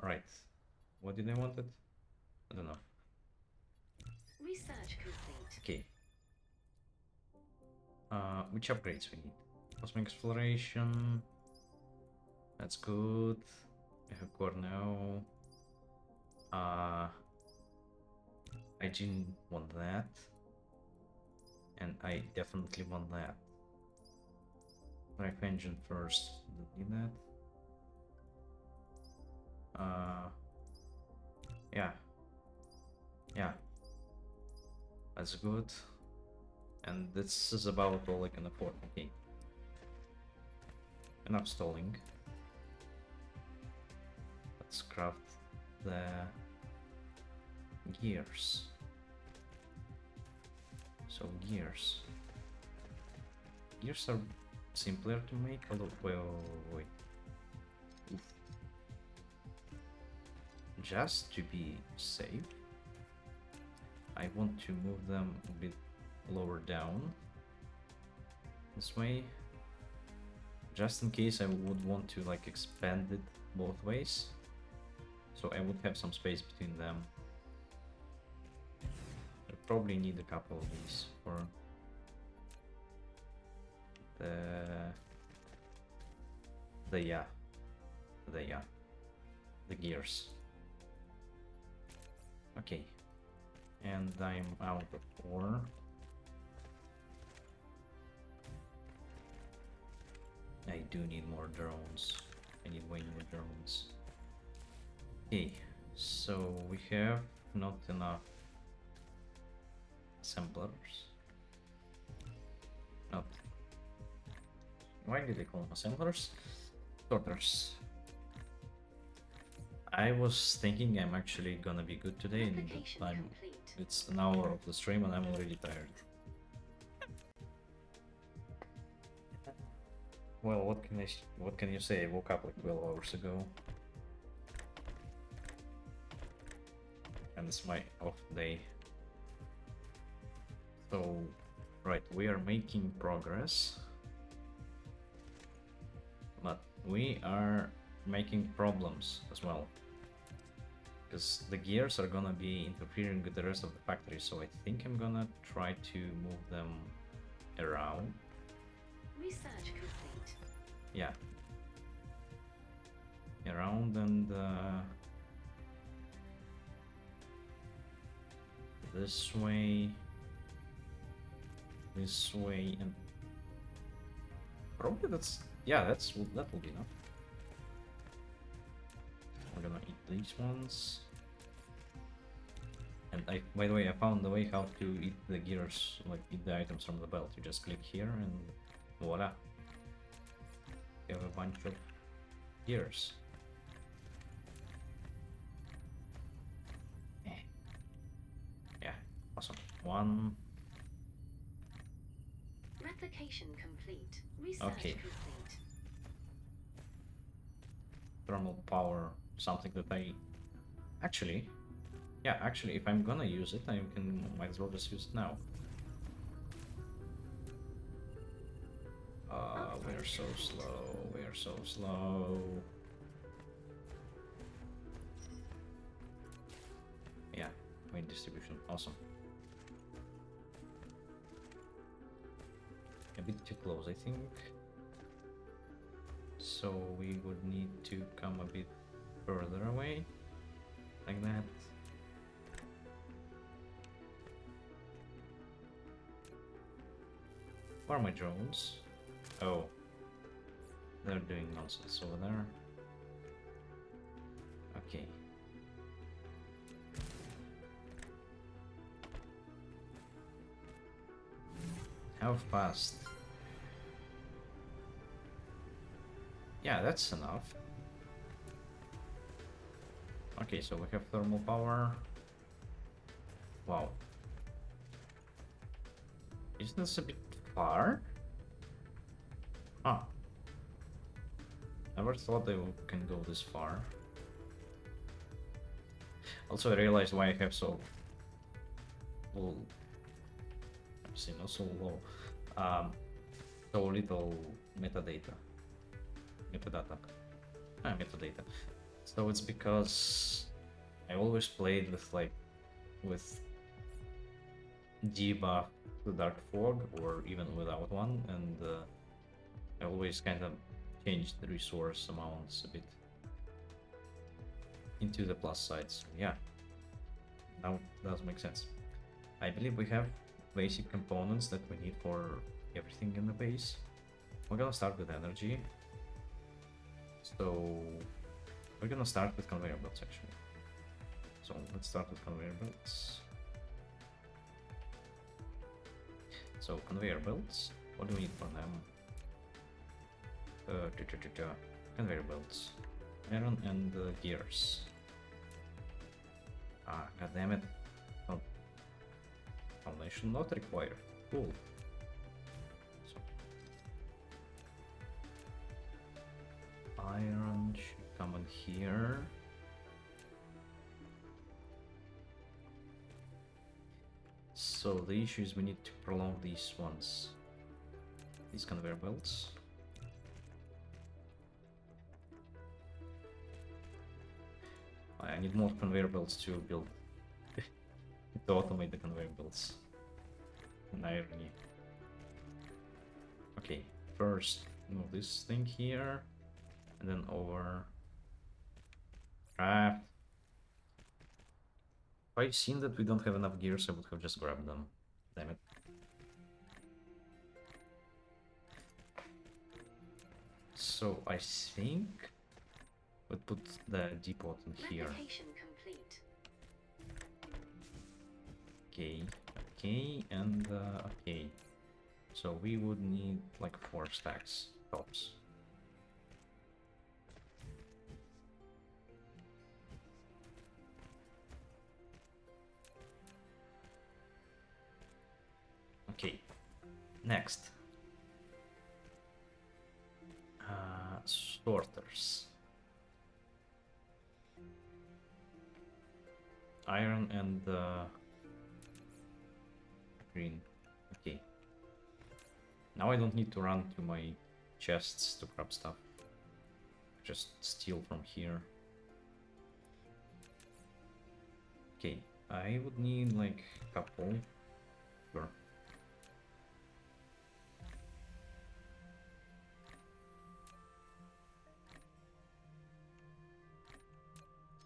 Right. What did I want it? I don't know. Research complete. Okay. Which upgrades we need? Cosmic exploration. That's good. I have Cornell. I didn't want that. And I definitely want that. Drive engine first. Don't need that. Yeah. Yeah. That's good. And this is about all I can afford. Okay. Enough stalling. Let's craft the gears. So gears. Gears are simpler to make. Although, wait. Oof. Just to be safe, I want to move them a bit lower down this way, just in case I would want to like expand it both ways, so I would have some space between them. I probably need a couple of these for the gears. Okay, and I'm out of ore. I do need more drones. I need way more drones. Okay, so we have not enough assemblers. Not. Why did they call them assemblers? Sorters. I was thinking I'm actually gonna be good today, and Application complete. it's an hour of the stream and I'm already tired. Well, what can you say? I woke up like 12 hours ago, and it's my off day. So, right, we are making progress, but we are making problems as well, because the gears are gonna be interfering with the rest of the factory. So I think I'm gonna try to move them around. Research complete. Yeah, around and this way, and probably that will be enough. We're gonna eat these ones. And by the way, I found the way how to eat the gears, like eat the items from the belt. You just click here and voila. You have a bunch of gears. Yeah, awesome. One. Replication complete. Research Okay. complete. Thermal power, something that I actually, yeah, actually, if I'm gonna use it, I might as well just use it now. We're so slow. We're so slow. Yeah, weight distribution, awesome. A bit too close, I think. So we would need to come a bit further away, like that. Where are my drones? Oh, they're doing nonsense over there. Okay. How fast? Yeah, that's enough. Okay, so we have thermal power. Wow. Isn't this a bit far? Huh. Never thought they can go this far. Also, I realized why I have so low, see, not so low, so little metadata. So it's because I always played with with debuff the dark fog or even without one, and I always kind of changed the resource amounts a bit into the plus side. So yeah, now it does make sense. I believe we have basic components that we need for everything in the base. We're gonna start with energy. So we're gonna start with conveyor belts actually. So let's start with conveyor belts. So conveyor belts, what do we need for them? Conveyor belts, iron and gears. Ah, god damn it. Oh, foundation not required. Cool. So, iron should come in here. So the issue is we need to prolong these ones. These conveyor belts. I need more conveyor belts to build to automate the conveyor belts. An irony. Okay, first move this thing here, and then over. Craft. If I'd seen that we don't have enough gears, I would have just grabbed them. Damn it. So I think we'll put the depot in here. Replication complete. Okay, okay, and okay. So we would need like 4 stacks tops. Okay, next. Sorters. Iron and green. Okay. Now I don't need to run to my chests to grab stuff. Just steal from here. Okay, I would need like a couple. Sure.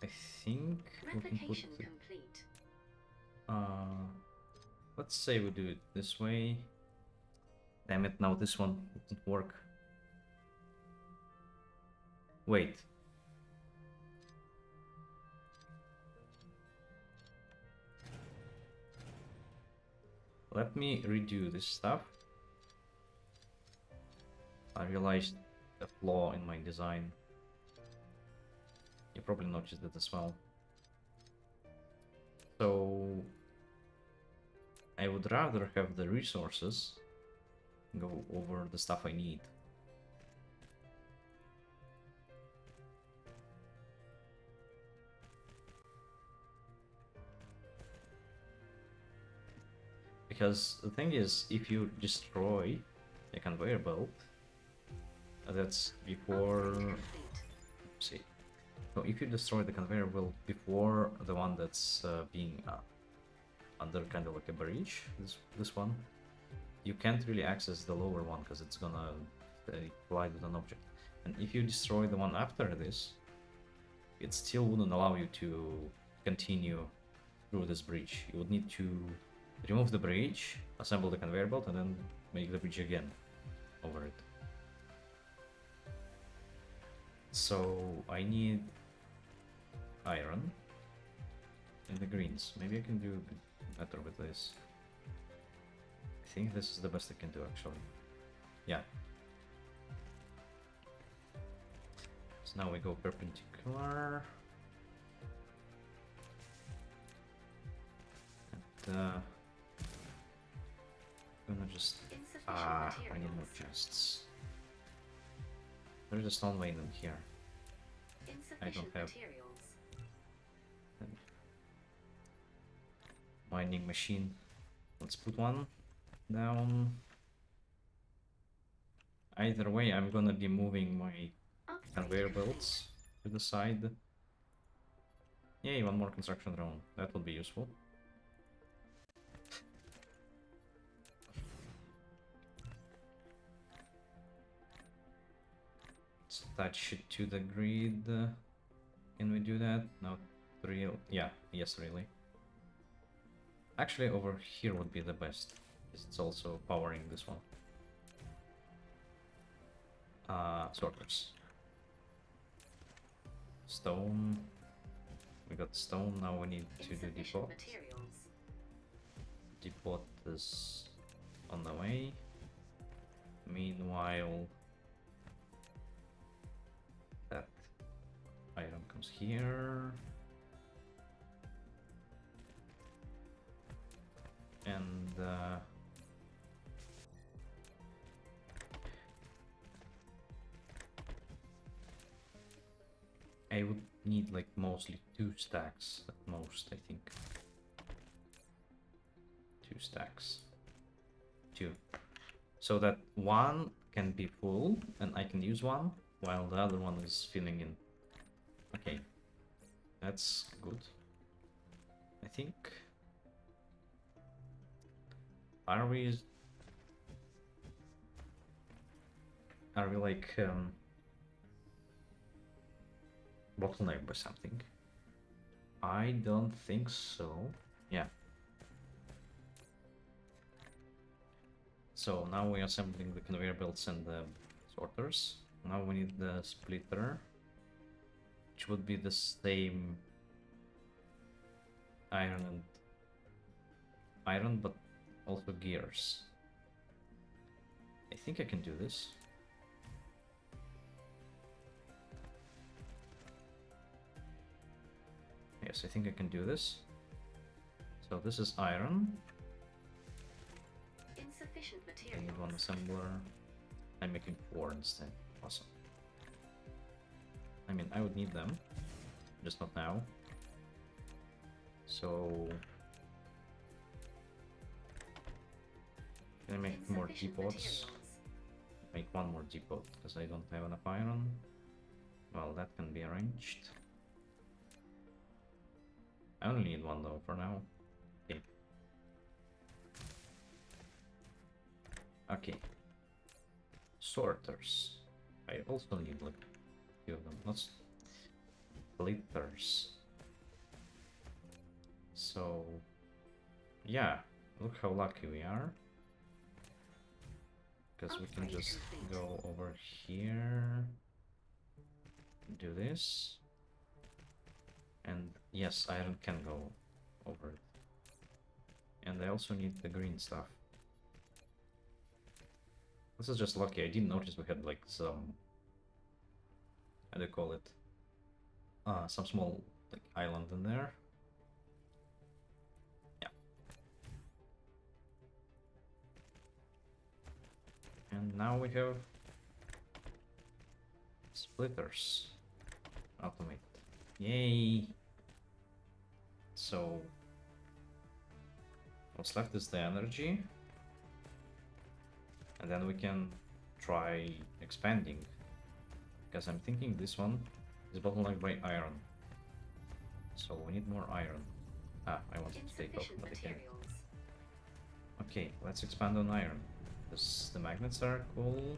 I think we can put Replication complete. let's say we do it this way. Damn it, now this one didn't work. Wait. Let me redo this stuff. I realized a flaw in my design. You probably noticed it as well. So I would rather have the resources go over the stuff I need. Because the thing is, if you destroy a conveyor belt, that's before... see. So if you destroy the conveyor belt before the one that's being under kind of like a bridge, this one, you can't really access the lower one because it's gonna collide with an object. And if you destroy the one after this, it still wouldn't allow you to continue through this bridge. You would need to remove the bridge, assemble the conveyor belt, and then make the bridge again over it. So I need iron and the greens. Maybe I can do a bit better with this. I think this is the best I can do actually. Yeah. So now we go perpendicular. And I'm gonna just... I need more chests. There's a stone vein in here. I don't have... mining machine. Let's put one down. Either way, I'm gonna be moving my conveyor belts to the side. Yay, one more construction drone. That would be useful. Let's attach it to the grid. Can we do that? Not real. Yeah, yes, really. Actually, over here would be the best. It's also powering this one. Sorters. Stone. We got stone, now we need to do depot. Depot is on the way. Meanwhile, that item comes here. And I would need like mostly 2 stacks at most, I think. 2 stacks. 2. So that one can be full and I can use one while the other one is filling in. Okay. That's good. I think. Are we like bottlenecked by something? I don't think so. Yeah. So now we're assembling the conveyor belts and the sorters. Now we need the splitter, which would be the same iron, but also gears. I think I can do this. Yes, I think I can do this. So this is iron. Insufficient I materials. need one assembler. I'm making 4 instead. Awesome. I mean, I would need them, just not now. So can I make more depots? Make one more depot because I don't have enough iron. Well, that can be arranged. I only need one though for now. Okay. Okay. Sorters. I also need like 2 of them. Not splitters. So yeah, look how lucky we are. Because we can just go over here, do this, and yes, iron can go over it. And I also need the green stuff. This is just lucky. I didn't notice we had like some, how do you call it? Some small like island in there. Yeah. And now we have splitters. Automate. Yay! So what's left is the energy. And then we can try expanding. Because I'm thinking this one is bottlenecked by iron. So we need more iron. Ah, I wanted to take off, but I can't. Okay, let's expand on iron. Because the magnets are cool.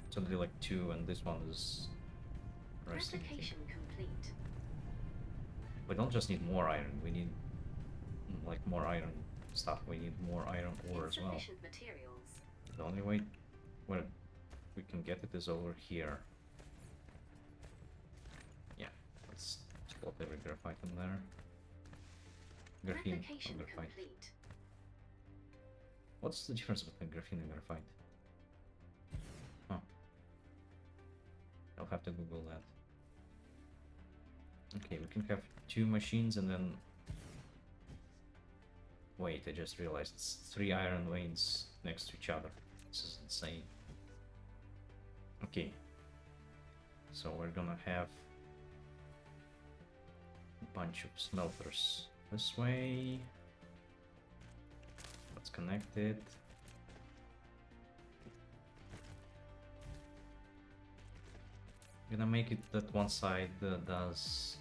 It's only like 2 and this one is resting. Replication complete. We don't just need more iron, we need like more iron stuff. We need more iron ore as well. Materials. The only way where we can get it is over here. Yeah, let's swap every graphite in there. Graphene and graphite. Complete. What's the difference between graphene and graphite? Huh. I'll have to Google that. Okay, we can have 2 machines and then... Wait, I just realized it's 3 iron veins next to each other. This is insane. Okay. So we're gonna have a bunch of smelters this way. Let's connect it. I'm gonna make it that one side does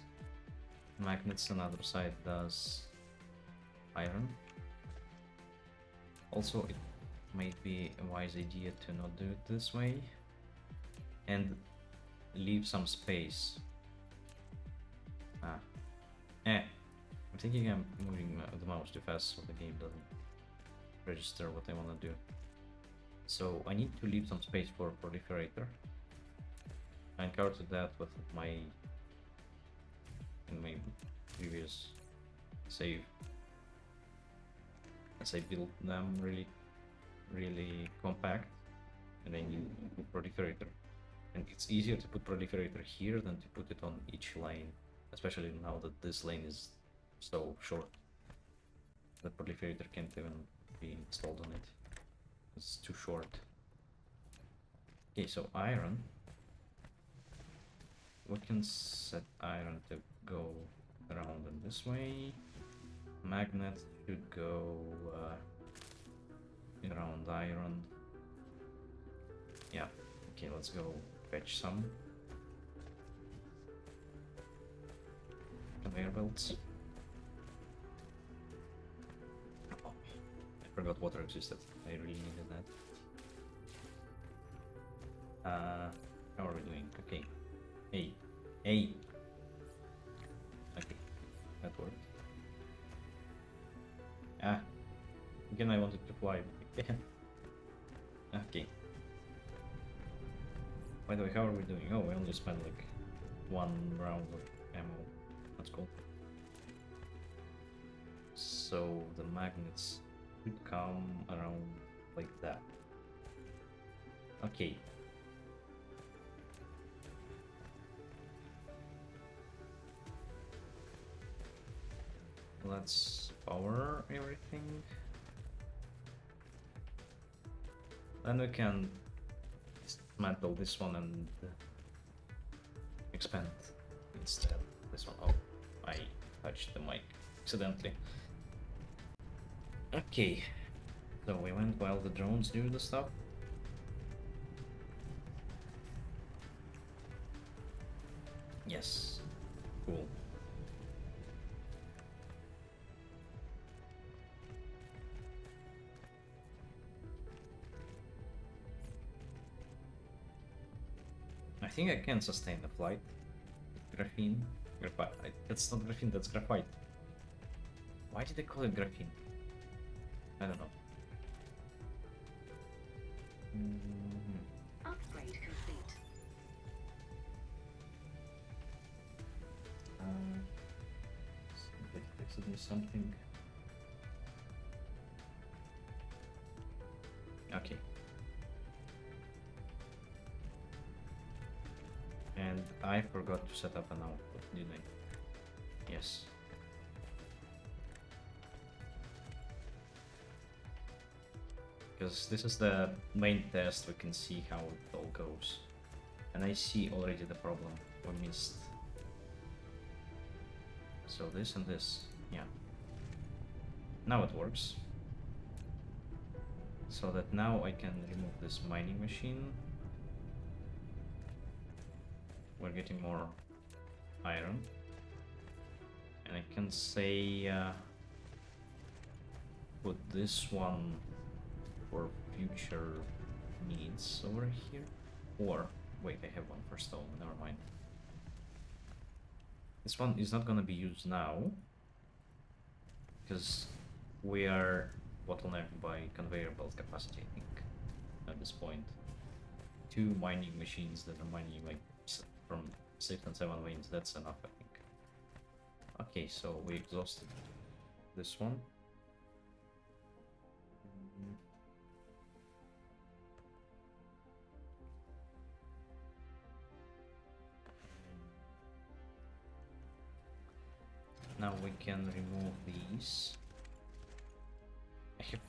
magnets, another side does iron. Also, it might be a wise idea to not do it this way and leave some space. I'm thinking I'm moving the mouse too fast so the game doesn't register what I want to do. So I need to leave some space for proliferator. I encountered that with in my previous save, as I built them really compact, and I need to put proliferator. And it's easier to put proliferator here than to put it on each lane, especially now that this lane is so short. The proliferator can't even be installed on it. It's too short. Okay, so iron. We can set iron to go around in this way. Magnet should go around iron. Yeah, okay, let's go fetch some conveyor belts. Oh, I forgot water existed. I really needed that. How are we doing? Okay. Hey. Okay, that worked. Again I wanted to fly. Okay. By the way, how are we doing? Oh, we only spent like one round of ammo. That's cool. So the magnets should come around like that. Okay. Let's power everything. Then we can dismantle this one and expand instead this one. Oh, I touched the mic accidentally. Okay, so we went while the drones do the stuff. Yes, cool. I think I can sustain the flight. Graphene. Graphite. That's not graphene, that's graphite. Why did they call it graphene? I don't know. Upgrade complete. Somebody texted me something. Okay. And I forgot to set up an output, didn't I? Yes. Because this is the main test, we can see how it all goes. And I see already the problem we missed. So this and this, yeah. Now it works. So that now I can remove this mining machine. We're getting more iron. And I can say put this one for future needs over here. Or wait, I have one for stone, never mind. This one is not gonna be used now because we are bottlenecked by conveyor belt capacity, I think, at this point. 2 mining machines that are mining like from 6 and 7 lanes, that's enough, I think. Okay, so we exhausted this one. Now we can remove these. I have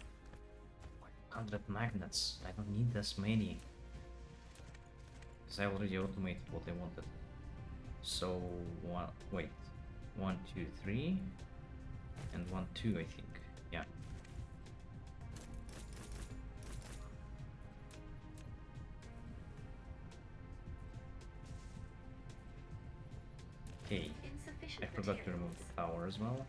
100 magnets. I don't need this many. Because I already automated what I wanted. So, wait. 1, 2, 3. And 1, 2, I think. Yeah. Okay. Insufficient I forgot to remove materials. the tower as well.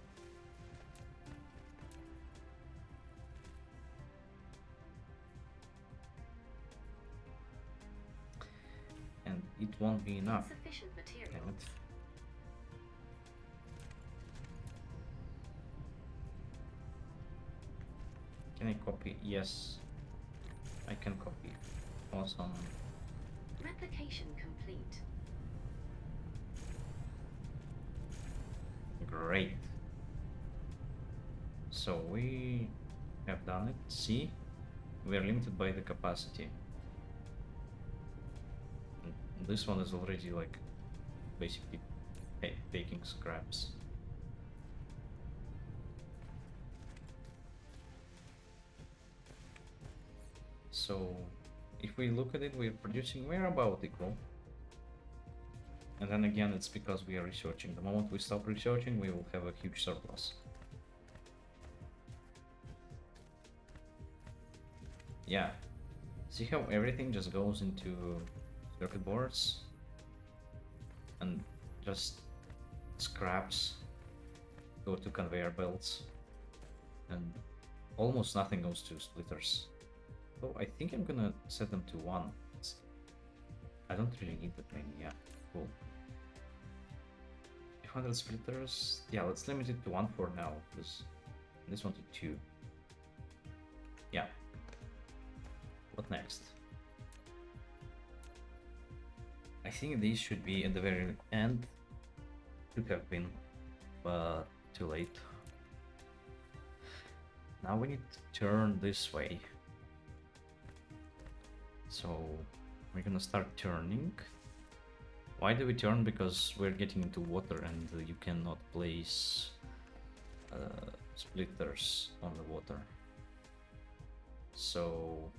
And it won't be enough. Insufficient Damn materials. it. Can I copy? Yes. I can copy. Awesome. Replication complete. Great. So we have done it. See? We are limited by the capacity. And this one is already like basically taking scraps. So if we look at it, we're producing, we're about equal. And then again, it's because we are researching. The moment we stop researching, we will have a huge surplus. Yeah. See how everything just goes into circuit boards? And just scraps go to conveyor belts. And almost nothing goes to splitters. So I think I'm gonna set them to 1. I don't really need that many, yeah. Cool. 200 splitters. Yeah, let's limit it to 1 for now, because this one to 2. Yeah. What next? I think these should be at the very end. Should have been, but too late. Now we need to turn this way. So we're gonna start turning. Why do we turn? Because we're getting into water and you cannot place splitters on the water. So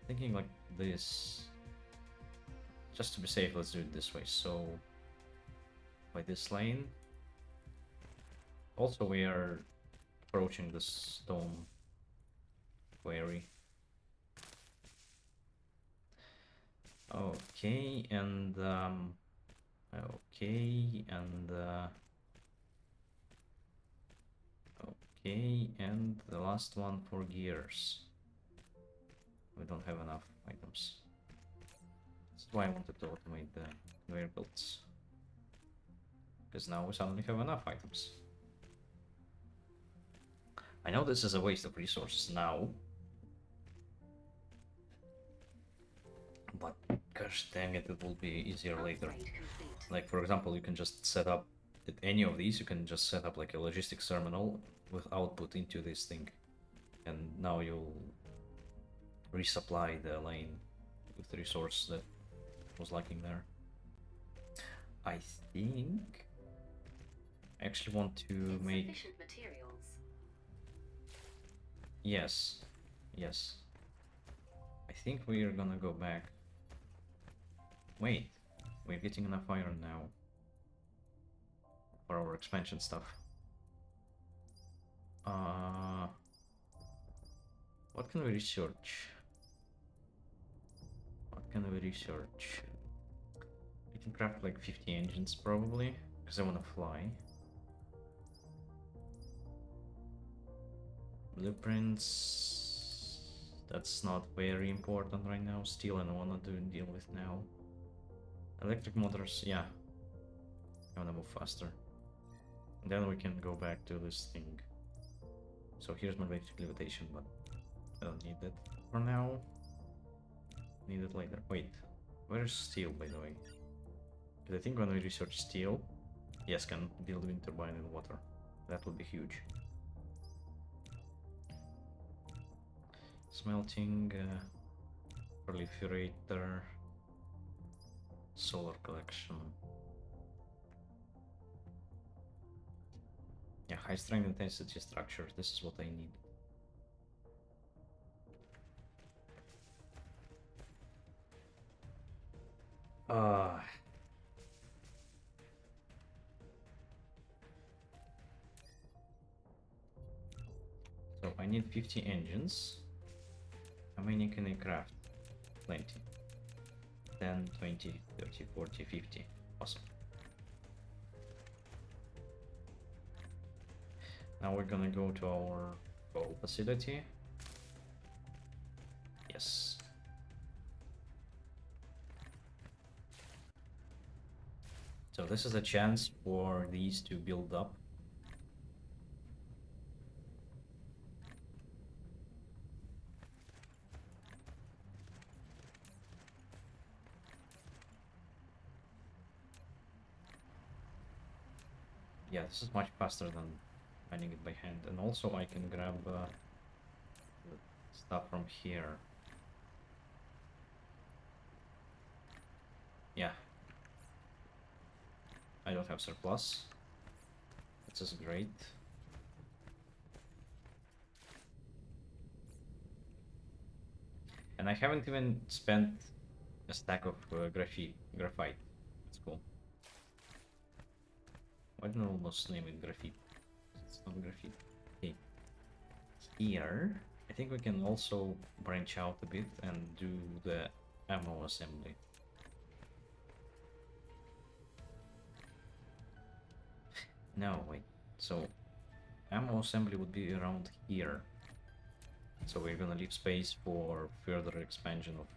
thinking like this, just to be safe, let's do it this way. So by this lane. Also we are approaching the stone quarry. Okay, and okay, and okay, and the last one for gears. We don't have enough items. That's why I wanted to automate the conveyor belts. Because now we suddenly have enough items. I know this is a waste of resources now. But gosh dang it, it will be easier later. Upgrade complete. Like for example, you can just set up at any of these, you can just set up like a logistics terminal with output into this thing. And now you'll resupply the lane with the resource that was lacking there. I think I actually want to make... Insufficient materials. Yes, yes. I think we are gonna go back. Wait, we're getting enough iron now for our expansion stuff. What can we research? What can we research? We can craft like 50 engines probably, because I want to fly. Blueprints, that's not very important right now. Steel I don't want to deal with now. Electric motors, yeah, I want to move faster. And then we can go back to this thing. So here's my basic levitation, but I don't need that for now. Need it later. Wait, where's steel, by the way? Because I think when we research steel, yes, can build wind turbine in water. That would be huge. Smelting, proliferator, solar collection. Yeah, high strength intensity structure. This is what I need. need 50 engines. How many can I craft? Plenty. 10, 20, 30, 40, 50. Awesome. Now we're gonna go to our coal facility. Yes. So this is a chance for these to build up. Yeah, this is much faster than mining it by hand, and also I can grab stuff from here. Yeah, I don't have surplus. This is great. And I haven't even spent a stack of graphite. That's cool. Why don't I almost name it graphite? It's not graphite. Okay. Here, I think we can also branch out a bit and do the ammo assembly. No, wait. So, ammo assembly would be around here. So we're gonna leave space for further expansion of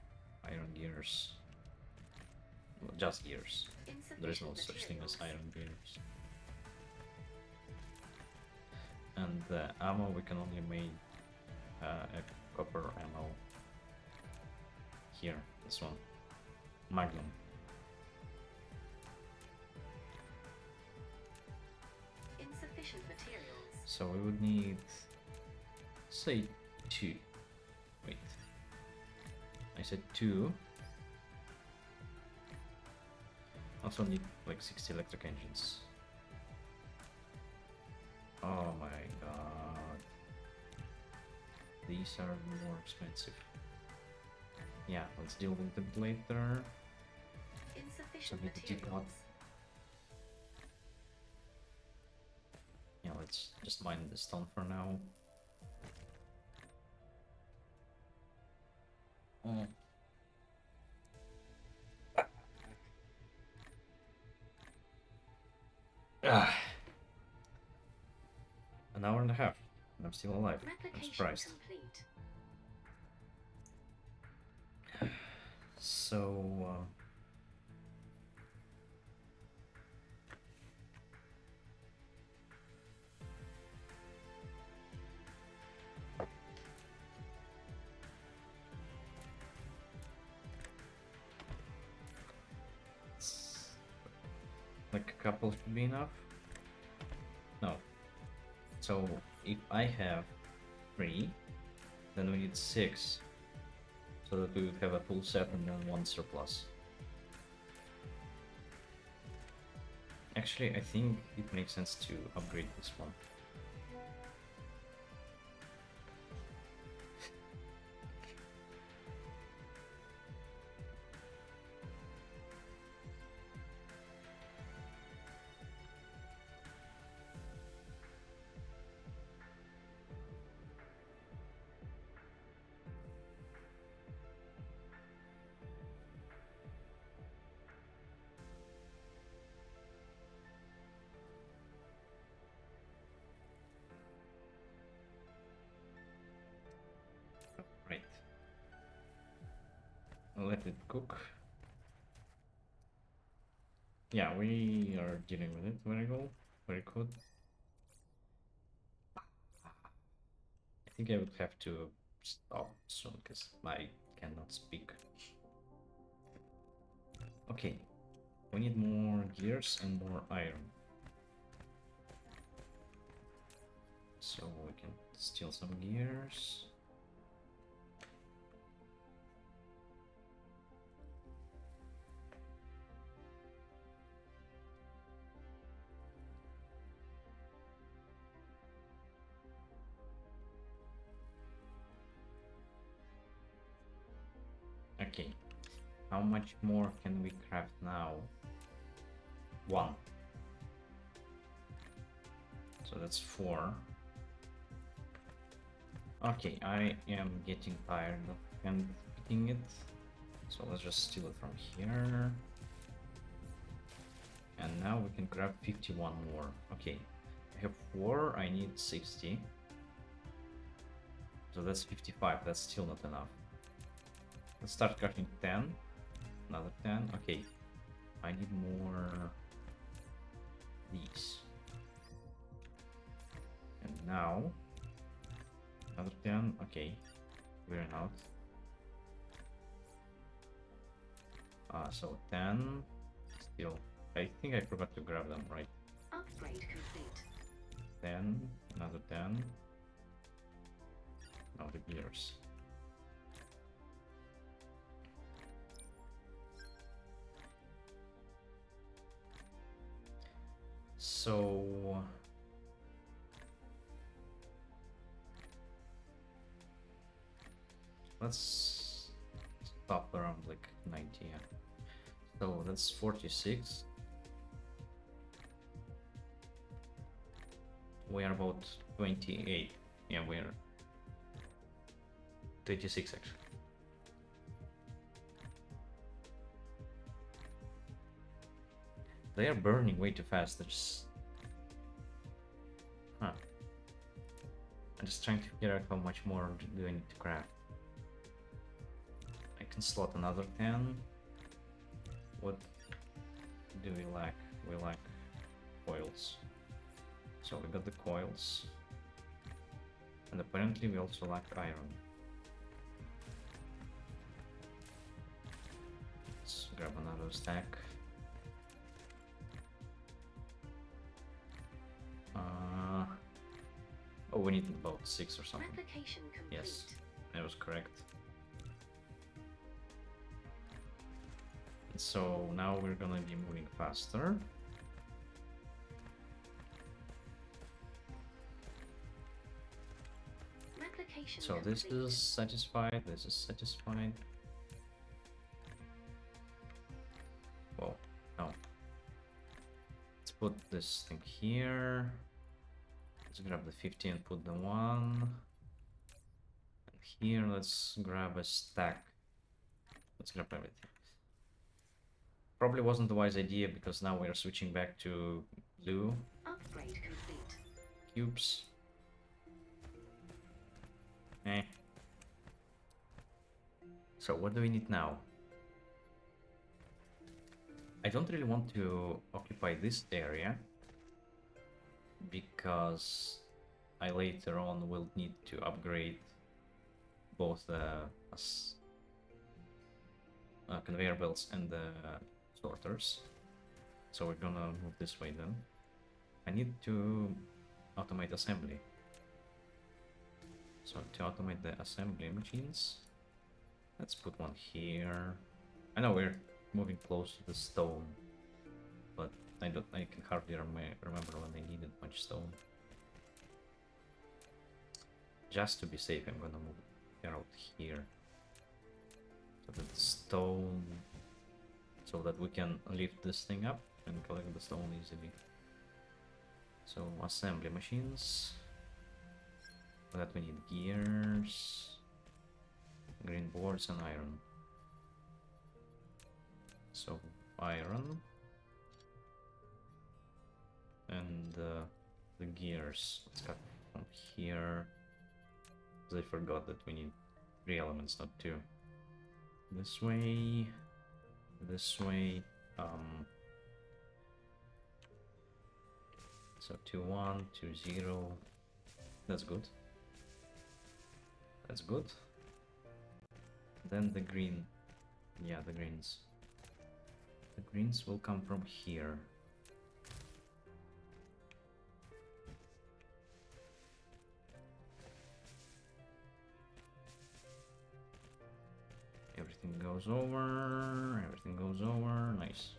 iron gears. Well, just gears. There is no such thing as iron gears. And the ammo we can only make a copper ammo. Here, this one. Magnum. Insufficient materials. So we would need, say, 2. Wait. I said 2. Also need like 60 electric engines. Oh my god. These are more expensive. Yeah, let's deal with them later. Insufficient need to keep materials. Yeah, let's just mine the stone for now. Oh. Ah. An hour and a half, and I'm still alive. I'm Replication surprised. complete. So, like a couple should be enough? No. So, if I have 3, then we need 6. So that we would have a full set and then 1 surplus. Actually, I think it makes sense to upgrade this one. Right. I'll let it cook. Yeah, we are dealing with it very well. Very good. I think I would have to stop soon because I cannot speak. Okay, we need more gears and more iron. So we can steal some gears. Okay, how much more can we craft now? 1. So that's 4. Okay, I am getting tired of hand picking it. So let's just steal it from here. And now we can grab 51 more. Okay, I have 4, I need 60. So that's 55, that's still not enough. Let's start crafting 10. Another 10. Okay, I need more these. And now another 10. Okay, we're out. So 10. Still, I think I forgot to grab them, right? Upgrade complete. 10. Another 10. Now the gears. So let's stop around like 90. Yeah. So that's 46. We are about 28. Yeah, we're 26 actually. They are burning way too fast. There's I'm just trying to figure out how much more do I need to craft. I can slot another 10. What do we lack? We lack coils. So we got the coils. And apparently we also lack iron. Let's grab another stack. Oh, we need about 6 or something. Replication complete. Yes, that was correct. So now we're gonna be moving faster. Replication So this complete. is satisfied, this is satisfied. Whoa, no. Let's put this thing here. Let's grab the 50 and put the 1. And here, let's grab a stack. Let's grab everything. Probably wasn't a wise idea because now we're switching back to blue Upgrade complete. cubes. Eh. So what do we need now? I don't really want to occupy this area because I later on will need to upgrade both the conveyor belts and the sorters. So we're gonna move this way then. I need to automate assembly. So to automate the assembly machines, let's put one here. I know we're moving close to the stone, but I can hardly remember when I needed much stone. Just to be safe, I'm gonna move it out here. So that stone, so that we can lift this thing up and collect the stone easily. So assembly machines. For that we need gears, green boards and iron. So iron and the gears. Let's cut from here. Because I forgot that we need 3 elements, not 2. This way. This way. So 2 1 2 0. That's good. That's good. Then the green. Yeah, the greens. The greens will come from here. Everything goes over. Everything goes over. Nice.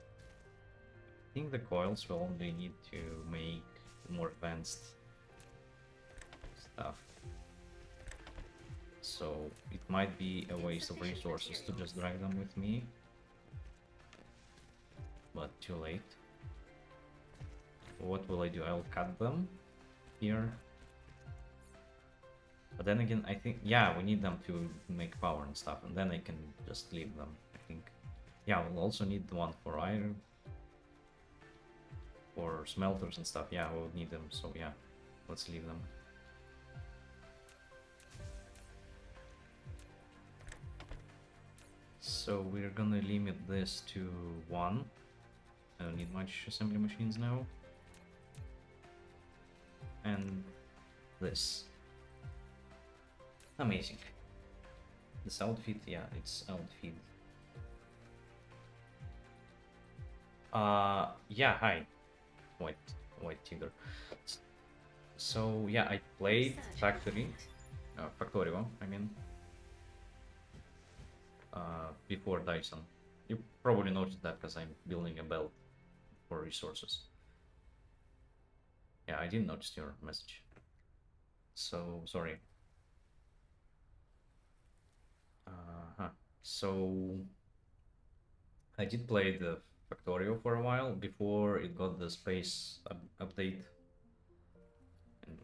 I think the coils will only need to make more advanced stuff. So it might be a waste of resources to just drag them with me. But too late. What will I do? I'll cut them here. But then again, I think, yeah, we need them to make power and stuff, and then I can just leave them, I think. Yeah, we'll also need one for iron. For smelters and stuff, yeah, we'll need them, so yeah, let's leave them. So we're gonna limit this to 1. I don't need much assembly machines now. And this. Amazing. This outfit, yeah, it's outfit. Yeah, hi. White Tiger. So yeah, I played Research Factory, complete. Factorio, I mean, before Dyson. You probably noticed that because I'm building a belt for resources. Yeah, I didn't notice your message. So sorry. So I did play the Factorio for a while before it got the space update. And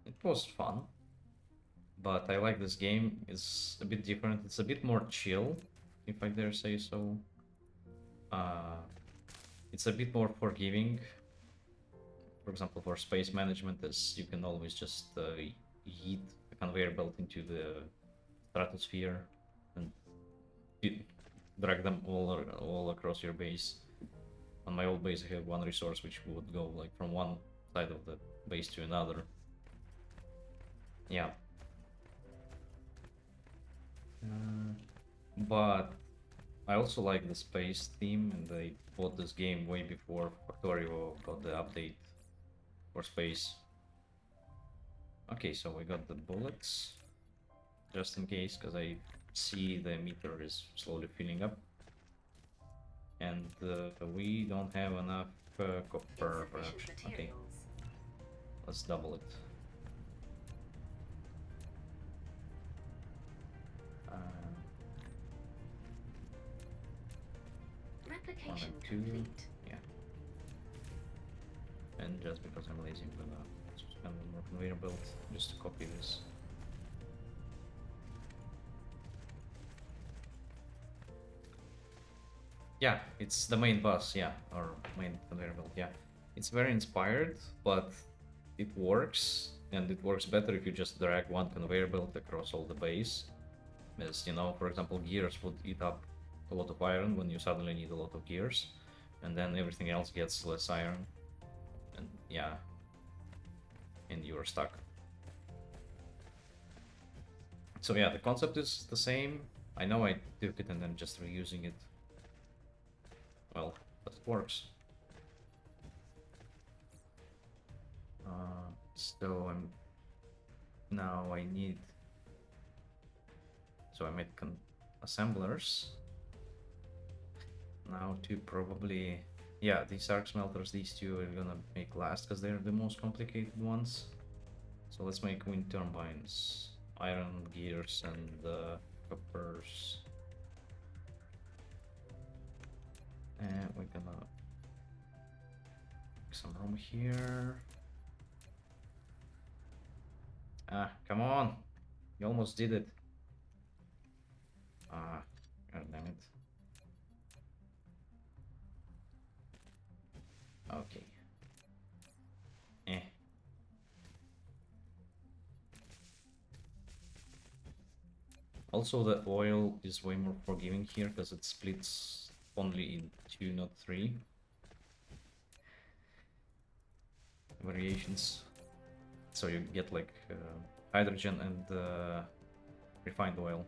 it was fun, but I like this game. It's a bit different. It's a bit more chill, if I dare say so. It's a bit more forgiving. For example, for space management, as you can always just yeet a conveyor belt into the stratosphere and drag them all across your base. On my old base, I have one resource which would go like from one side of the base to another. Yeah. But I also like the space theme, and I bought this game way before Factorio got the update for space. Okay, so we got the bullets, just in case, because I see the meter is slowly filling up. And we don't have enough copper production. Okay, let's double it. Replication 1 and 2, complete. yeah. And just because I'm lazy, I'm gonna suspend one more conveyor belt just to copy this. Yeah, it's the main boss, yeah, or main conveyor belt, yeah. It's very inspired, but it works, and it works better if you just drag one conveyor belt across all the base. As you know, for example, gears would eat up a lot of iron when you suddenly need a lot of gears, and then everything else gets less iron, and yeah, and you're stuck. So yeah, the concept is the same. I know I took it and I'm just reusing it. Well, but it works. So now I need. So I made assemblers. Now to probably, yeah, these arc smelters, these two are gonna make last because they're the most complicated ones. So let's make wind turbines, iron gears, and coppers. And we're gonna make some room here. Ah, come on! You almost did it. Ah, god damn it. Okay. Eh. Also, the oil is way more forgiving here because it splits only in 2, not 3 variations. So you get like hydrogen and refined oil.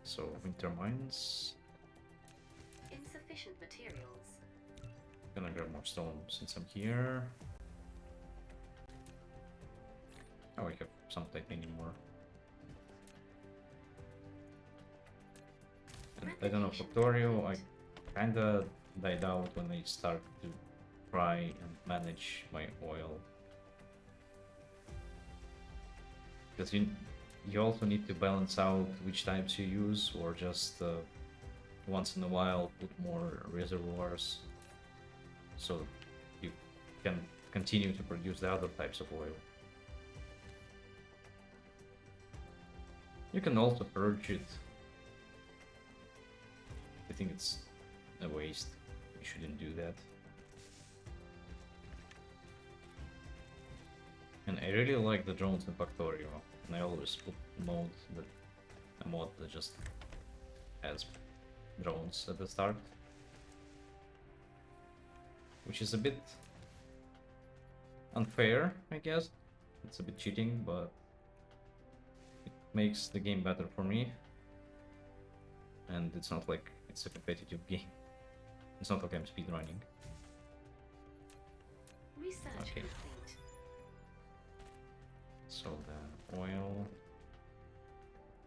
So wind turbines. Insufficient materials. Gonna grab more stone since I'm here. Oh, we have some titanium more. And I don't know, Factorio, I kinda died out when I started to try and manage my oil. Because you also need to balance out which types you use, or just once in a while put more reservoirs. So can continue to produce the other types of oil. You can also purge it. I think it's a waste. You shouldn't do that. And I really like the drones in Factorio, and I always put a mod that just has drones at the start, which is a bit unfair, I guess. It's a bit cheating, but it makes the game better for me. And it's not like it's a competitive game. It's not like I'm speedrunning. Research Okay. complete. So the oil.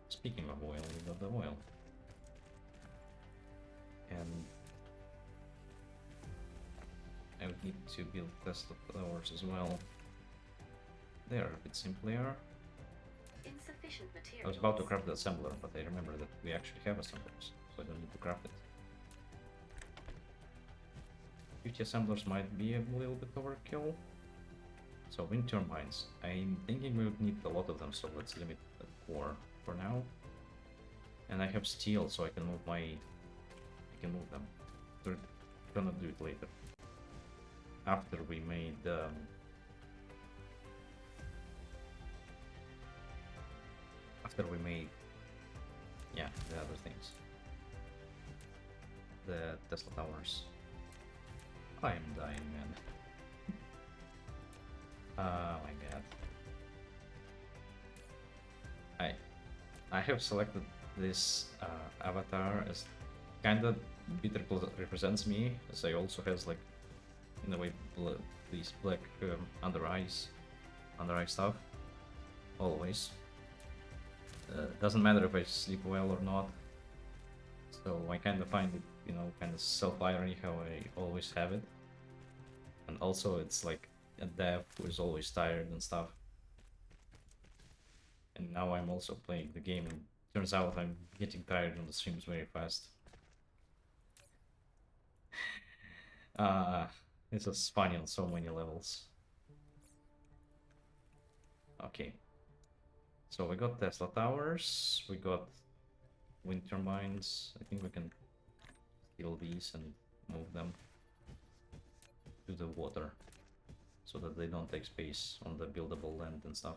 Speaking of oil, we got the oil. And I would need to build Tesla towers as well. They are a bit simpler. Insufficient materials. I was about to craft the assembler, but I remember that we actually have assemblers, so I don't need to craft it. 50 assemblers might be a little bit overkill. So wind turbines. I'm thinking we would need a lot of them, so let's limit at 4 for now. And I have steel, so I can move them. We're gonna do it later. After we made yeah, the other things. The Tesla towers. I am dying, man. Oh my god. I have selected this avatar as kinda bit represents me, as I also has like in a way these black under eye stuff always. Doesn't matter if I sleep well or not. So I kind of find it, you know, kind of self-irony how I always have it. And also it's like a dev who is always tired and stuff. And now I'm also playing the game, and turns out I'm getting tired on the streams very fast. This is funny on so many levels. Okay. So we got Tesla towers, we got wind turbines. I think we can steal these and move them to the water, so that they don't take space on the buildable land and stuff.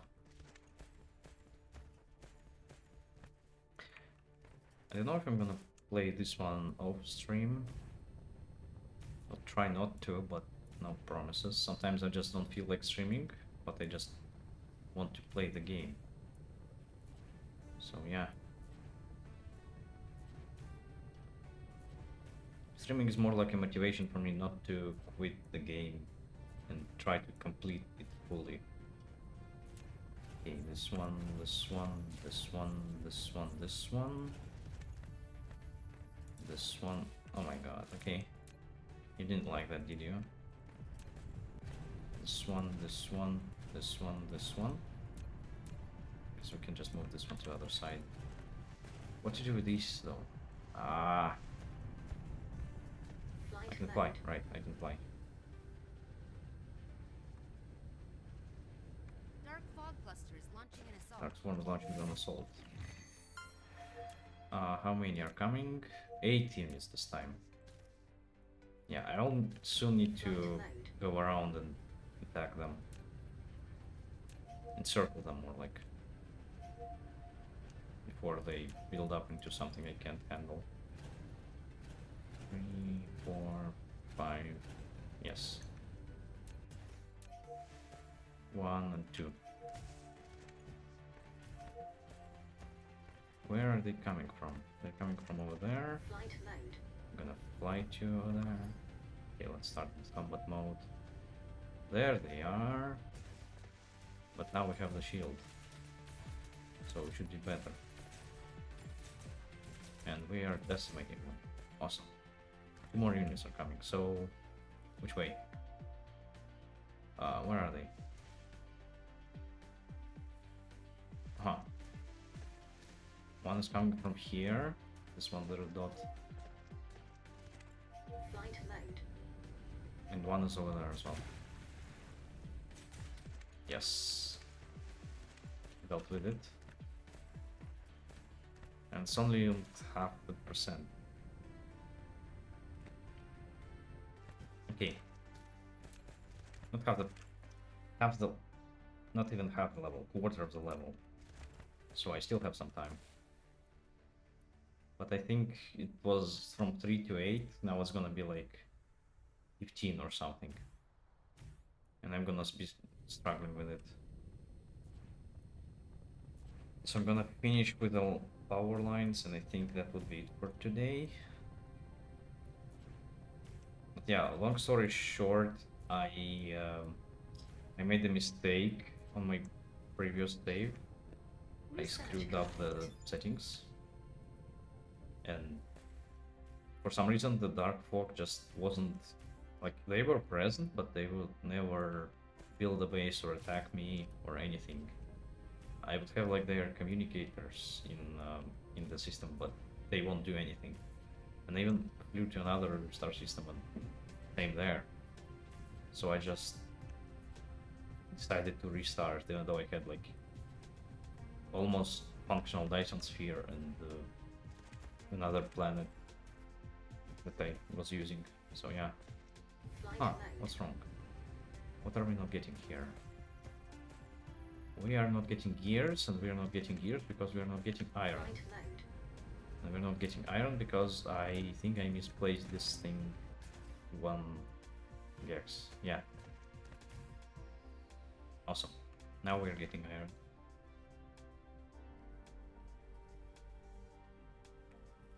I don't know if I'm gonna play this one off stream. I'll try not to, but no promises. Sometimes I just don't feel like streaming, but I just want to play the game. So yeah. Streaming is more like a motivation for me not to quit the game and try to complete it fully. Okay, this one, this one, this one, this one, this one. This one. Oh my god, okay. You didn't like that, did you? This one, this one, this one, this one. So we can just move this one to the other side. What to do with these though? Ah, I can fly, right, I can fly. Dark fog cluster is launching an assault. Dark Swarm is launching an assault. How many are coming? 18 is this time. Yeah, I'll soon need to go around and attack them. Encircle them more like. Before they build up into something I can't handle. 3, 4, 5. Yes. 1 and 2. Where are they coming from? They're coming from over there. Flight mode. I'm gonna fly to over there. Okay, let's start with combat mode. There they are. But now we have the shield. So we should be better. And we are decimating them. Awesome. 2 more units are coming. So, which way? Where are they? Huh. One is coming from here. This one little dot. Flight mode. And one is over there as well. Yes. Dealt with it. And it's only on half the percent. Okay. Not half the, not even half the level, quarter of the level. So I still have some time. But I think it was from 3 to 8, now it's gonna be like 15 or something. And I'm gonna be struggling with it. So I'm gonna finish with all power lines, and I think that would be it for today. But yeah, long story short, I made a mistake on my previous save. I Research screwed up the complete. settings, and for some reason the dark fog just wasn't, like, they were present, but they would never build a base or attack me or anything. I would have like their communicators in the system, but they won't do anything. And I even flew to another star system and same there. So I just decided to restart, even though I had like almost functional Dyson sphere and another planet that I was using. So yeah. Flight Huh, mode. what's wrong? What are we not getting here? We are not getting gears, and we are not getting gears because we are not getting iron. Flight mode. And we're not getting iron because I think I misplaced this thing one gex. Yeah. Awesome. Now we're getting iron.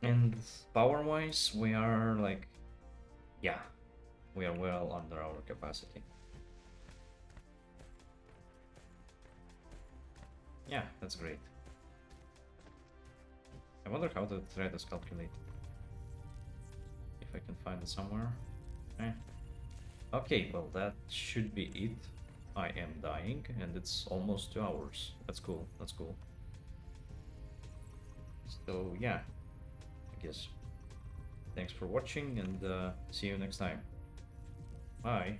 And power-wise, we are like, yeah, we are well under our capacity. Yeah, that's great. I wonder how the thread is calculated. If I can find it somewhere. Eh. Okay, well that should be it. I am dying, and it's almost 2 hours. That's cool, that's cool. So yeah, I guess. Thanks for watching, and see you next time. Bye.